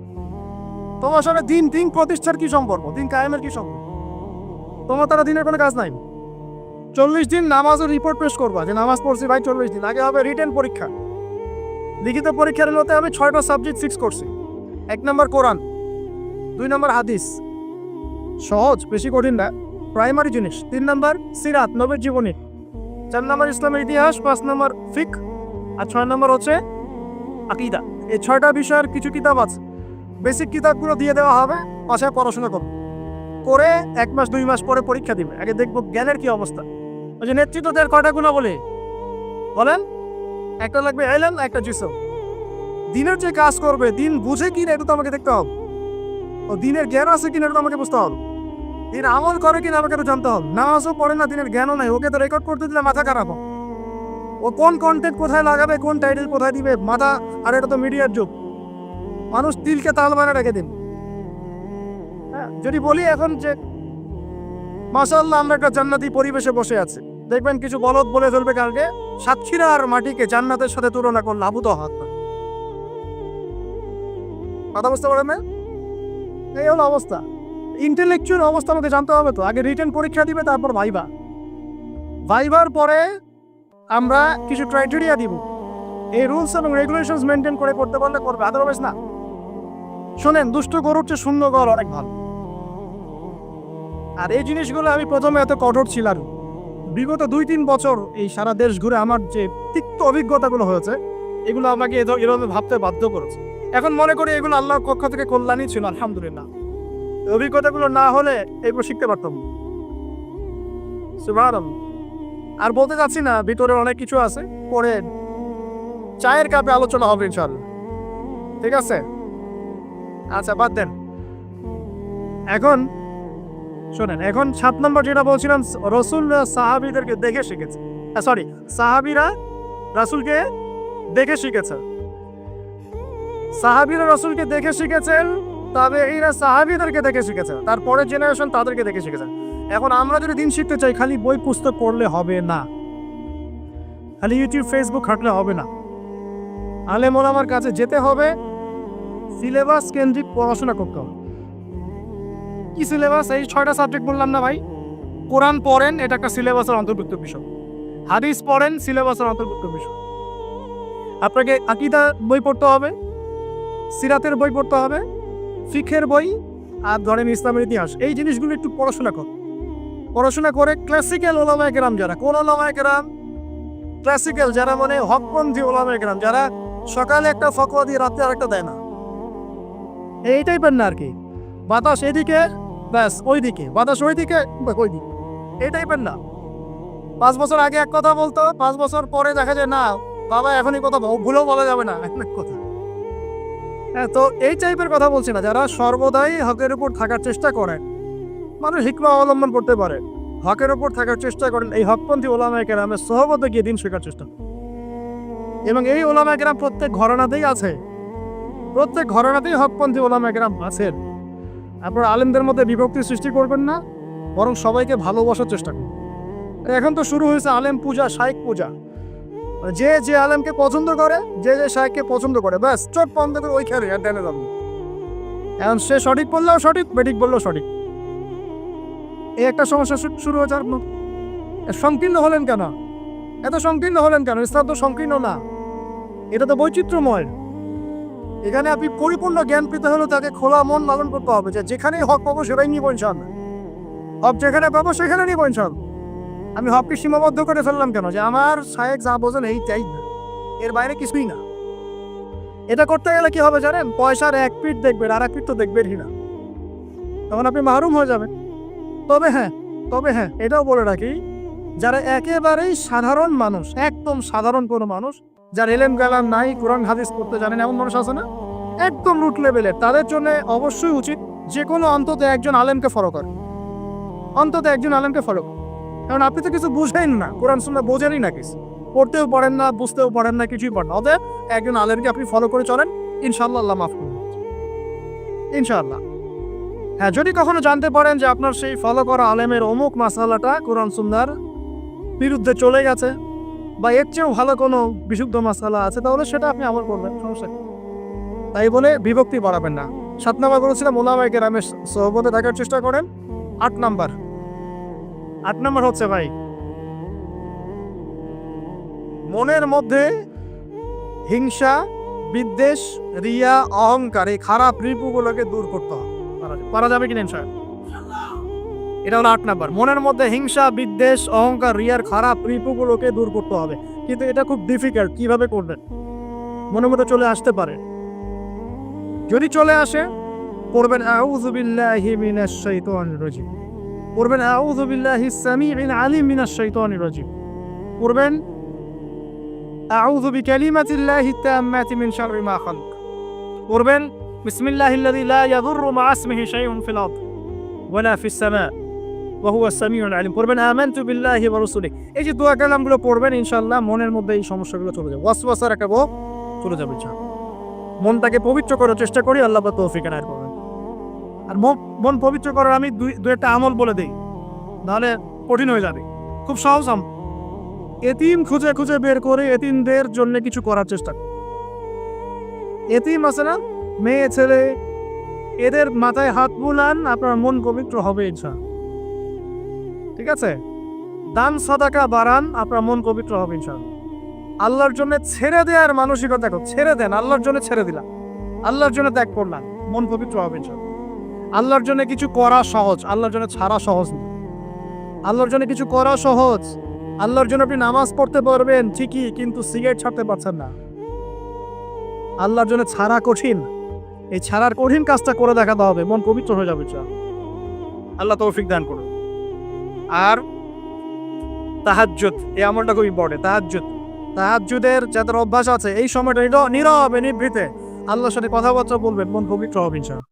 তোমার সাথে দিন প্রতিষ্ঠার কি সম্পর্ক? দিন কায়েমের কি সম্পর্ক? তোমার তারা দিনের কোনো কাজ নাই। 40 দিন নামাজের রিপোর্ট পেশ করবা যে নামাজ পড়ছি ভাই 40 দিন। আগে হবে রিটেন পরীক্ষা, লিখিত পরীক্ষার হতে আমি 6টা সাবজেক্ট ফিক্স করছি। 1 নম্বর কোরআন, 2 নম্বর হাদিস, সহজ, বেশি কঠিন না, প্রাইমারি জিনিস। 3 নম্বর সিরাত, নবীর জীবনী। 4 নম্বর ইসলামের ইতিহাস, 5 নম্বর ফিকহ, আর 6 নম্বর হচ্ছে আকীদা। এই 6টা বিষয়ের কিছু কিতাব আছে, বেসিক কিতাবগুলো দিয়ে দেওয়া হবে, পাশায় পড়াশোনা করে 1 মাস 2 মাস পরে পরীক্ষা দিবে। আগে দেখবো জ্ঞানের কি অবস্থা। ওই যে নেতৃত্বদের কয়টা গুণ বলেন? একটা লাগবে ইলম, একটা জিসম। দিনের যে কাজ করবে দিন বুঝে কি না এটা তো আমাকে দেখতে হবে। ও দিনের জ্ঞান আছে কিনা এটা তো আমাকে বুঝতে হবে, দিন আমল করে কিনা আমাকে তো জানতে হবে। নামাজও পড়ে না, দিনের জ্ঞানও নাই, ওকে তো রেকর্ড করতে দিলে মাথা খারাপ হবে। ও কোন কন্টেন্ট কোথায় লাগাবে, কোন টাইটেল কোথায় দিবে মাথা। আর এটা তো মিডিয়ার যুগ, মানুষ দিলকে তাল বানা রেখে দিন। হ্যাঁ, যদি বলি এখন যে মাশাআল্লাহ আমরা একটা জান্নাতি পরিবেশে বসে আছি, দেখবেন কিছু বলদ বলে চলবে কালকে সাতক্ষীরা আর মাটিকে জান্নাতের সাথে তুলনা করলে আবু তো হাত কথা বুঝতে পারেন না? এই হলো অবস্থা। ইন্টেলেকচুয়াল অবস্থা আমাকে জানতে হবে তো। আগে রিটেন পরীক্ষা দিবে, তারপর ভাইবা, ভাইবার পরে আমরা কিছু ক্রাইটেরিয়া দিব। এই রুলস এবং রেগুলেশনস মেনটেন করে করতে পারলে করবে, আদারওয়াইজ না। শোনেন, দুষ্ট গরুর চেয়ে শূন্য গর অনেক ভালো। আর এই জিনিসগুলো আমি প্রথমে এত কঠোর ছিলাম, বিগত 2-3 বছর এই সারা দেশ ঘুরে আমার যে তিক্ত অভিজ্ঞতাগুলো হয়েছে, এগুলো আমাকে এভাবে ভাবতে বাধ্য করেছে। এখন মনে করি এগুলো আল্লাহর পক্ষ থেকে কল্যাণই ছিল, আলহামদুলিল্লাহ। অভিজ্ঞতাগুলো না হলে এগুলো শিখতে পারতাম না। সুবহানাল্লাহ। আর বলতে চাচ্ছি না, ভিতরে অনেক কিছু আছে, পরে চায়ের কাপে আলোচনা হবে ইনশাআল্লাহ, ঠিক আছে? আচ্ছা, বাদ দেন। এখন শোনেন, এখন 7 নম্বর যেটা বলছিলাম, রসুল সাহাবীদেরকে দেখে শিখেছে। সরি, সাহাবীরা রাসূলকে দেখে শিখেছে। সাহাবীরা রাসূলকে দেখে শিখেছেন, তাবেঈরা সাহাবীদেরকে দেখে শিখেছে, তারপরের জেনারেশন তাদেরকে দেখে শিখেছে। এখন আমরা যদি দিন শিখতে চাই, খালি বই পুস্তক পড়লে হবে না, খালি ইউটিউব ফেসবুক ঘাঁটলে হবে না। আলেম ওলামার কাছে যেতে হবে, সিলেবাস কেন্দ্রিক পড়াশোনা করতে হবে। কি সিলেবাস? এই 6টা সাবজেক্ট বললাম না ভাই? কোরআন পড়েন, এটা একটা সিলেবাসের অন্তর্ভুক্ত বিষয়। হাদিস পড়েন, সিলেবাসের অন্তর্ভুক্ত বিষয়। আপনাকে আকীদা বই পড়তে হবে, সিরাতের বই পড়তে হবে, ফিকহের বই, আর ধরেন ইসলামের ইতিহাস। এই জিনিসগুলো একটু পড়াশোনা করে ক্লাসিক্যাল ওলামায়ে কেরাম যারা, কোন ওলামায়ে কেরাম? ক্লাসিক্যাল যারা, মানে হকপন্থী ওলামায়ে কেরাম যারা সকালে একটা ফতোয়া দিয়ে রাতে আরেকটা দেয় না, এই টাইপের না আর কি। বাতাস এদিকে ব্যাস ওইদিকে, বাতাস ওইদিকে ওইদিকে, এই টাইপের না। 5 বছর আগে এক কথা বলতো, 5 বছর পরে দেখা যায় না, বাবা এখনই কথা ভুলেও বলা যাবে না এক কথা। হ্যাঁ, তো এই টাইপের কথা বলছি না, যারা সর্বদাই হকের উপর থাকার চেষ্টা করে, মানুষ হিকমা অবলম্বন করতে পারে, হকের উপর থাকার চেষ্টা করেন, এই হকপন্থী ওলামায়ে কেরামের সোহবতে গিয়ে দিন শেখার চেষ্টা। এবং এই ওলামায়ে কেরাম প্রত্যেক ঘরানাতেই আছে, প্রত্যেক ঘরানাতেই হকপন্থী ওলামায়ে কেরাম আছেন। আপনার আলেমদের মধ্যে বিভক্তি সৃষ্টি করবেন না, বরং সবাইকে ভালোবাসার চেষ্টা করুন। এখন তো শুরু হয়েছে আলেম পূজা, শাইখ পূজা। যে যে আলেমকে পছন্দ করে, যে যে শাইখকে পছন্দ করে, ব্যাস চোখ বন্ধ করে ওই খেলে আর টেনে যাবেন। এখন সে সঠিক বললেও সঠিক, বেঠিক বললেও সঠিক। এই একটা সমস্যা শুরু হয়েছে। আর সংকীর্ণ হলেন কেন? এত সংকীর্ণ হলেন কেন? ইসলাম তো সংকীর্ণ না, এটা তো বৈচিত্র্যময়। এখানে আপনি পরিপূর্ণ জ্ঞান পেতে হলে তাকে খোলা মন লালন করতে হবে, যে যেখানেই হক পাবো সেটাই নিব ইনশাআল্লাহ, হক যেখানে পাবো সেখানে নিব ইনশাআল্লাহ। আমি হককে সীমাবদ্ধ করে ফেললাম কেন? যে আমার শায়েখ যা বোঝেন এই চাই না, এর বাইরে কিছুই না। এটা করতে গেলে কি হবে জানেন? পয়সার এক পিঠ দেখবেন, আর এক পিঠ তো দেখবেনই না, তখন আপনি মাহরুম হয়ে যাবেন। তবে হ্যাঁ, এটাও বলে রাখি, যারা একেবারেই সাধারণ মানুষ, একদম সাধারণ কোনো মানুষ, যার এলেম গালাম নাই, কোরআন হাদিস পড়তে জানেন, এমন মানুষ আছে না, একদম রুট লেভেলের, তাদের জন্য অবশ্যই উচিত যে কোনো অন্তত একজন আলেমকে ফলো করে, অন্তত একজন আলেমকে ফলো করে। কারণ আপনি তো কিছু বুঝেন না, কোরআন সুন্নাহ বোঝেনই না, কিছু পড়তেও পারেন না, বুঝতেও পারেন না, কিছুই পারেন না। অতএব একজন আলেমকে আপনি ফলো করে চলেন, ইনশাআল্লাহ আল্লাহ মাফ করবেন, ইনশাআল্লাহ। হ্যাঁ, যদি কখনো জানতে পারেন যে আপনার সেই ফলো করা আলেমের অমুক মাসালাটা কোরআন সুন্নাহর বিরুদ্ধে চলে গেছে, বা এর চেয়েও ভালো কোনো বিশুদ্ধ মাসালা আছে, তাহলে সেটা আপনি আমল করবেন, সমস্যা নেই। তাই বলে বিভক্তি বাড়াবেন না। 7 নাম্বার বলেছিলাম ওলামায়ে কেরামের সোহবতে থাকার চেষ্টা করেন। 8 নাম্বার হচ্ছে ভাই, মনের মধ্যে হিংসা, বিদ্বেষ, রিয়া, অহংকার, এই খারাপ রিপুগুলোকে দূর করতে হবে। পারা যাবে কিনা ইনশাআল্লাহ? এটা হলো 8 নাম্বার। মনের মধ্যে হিংসা, বিদ্বেষ, অহংকার, রিয়ার খারাপ রিপুগুলোকে দূর করতে হবে। কিন্তু এটা খুব ডিফিকাল্ট। কিভাবে করবেন? মনের মধ্যে চলে আসতে পারে, যদি চলে আসে পড়বেন আউযু বিল্লাহি মিনাশ শাইতানির রাজিম, পড়বেন আউযু বিল্লাহিস সামিউল আলিম মিনাশ শাইতানির রাজিম, পড়বেন আউযু বিকালিমাতিল্লাহি তাম্মাতি মিন শাররি মা খালাক, পড়বেন বিসমিল্লাহিল্লাযী লা ইয়াদুররু মা'a ইসমিহি শাইউন ফিল আরদ ওয়ালা ফিস সামা ওয়া হুয়া সামিউল আলিম। পড়বেন আমানতু বিল্লাহি ওয়া রাসূলিহি। এই যে দোয়া কালামগুলো পড়বেন ইনশাআল্লাহ মনের মধ্যে এই সমস্যাগুলো চলে যাবে, ওয়াসওয়াসার একটা ভয় চলে যাবে ইনশাআল্লাহ। মনটাকে পবিত্র করার চেষ্টা করি, আল্লাহ পাক তৌফিক এনায়েত করবেন। আর মন পবিত্র করার আমি দুই একটা আমল বলে দেই, নাহলে কঠিন হয়ে যাবে। খুব সহজ আমল। এতিম খুঁজে খুঁজে বের করে এতিমদের জন্য কিছু করার চেষ্টা করুন। এতিম আছে না, মেয়ে ছেলে, এদের মাথায় হাত বুলান, আপনার মন পবিত্র হবে ইনশাআল্লাহ। ঠিক আছে, দান সাদাকা বাড়ান, আপনার মন পবিত্র হবে ইনশাআল্লাহ। আল্লাহর জন্য ছেড়ে দেওয়ার মানসিকতা দেখো, ছেড়ে দেন, আল্লাহর জন্য ছেড়ে দিলাম, আল্লাহর জন্য ত্যাগ করলাম, মন পবিত্র হবে ইনশাআল্লাহ। আল্লাহর জন্য কিছু করা সহজ, আল্লাহর জন্য ছাড়া সহজ না। আল্লাহর জন্য কিছু করা সহজ, আল্লাহর জন্য আপনি নামাজ পড়তে পারবেন ঠিকই, কিন্তু সিগারেট ছাড়তে পারছেন না। আল্লাহর জন্য ছাড়া কঠিন, এই ছাড়ার কঠিন কাজটা করে দেখাতে হবে, মন পবিত্র হয়ে যাবে ইনশাআল্লাহ। আল্লাহ তৌফিক দান করুন। আর তাহাজ্জুদ, এই আমলটা খুব ইম্পর্টেন্ট। তাহাজ্জুদের যাদের অভ্যাস আছে, এই সময়টা নীরবে নিভৃতে আল্লাহর সাথে কথাবার্তা বলবেন, মন পবিত্র হবে ইনশাআল্লাহ।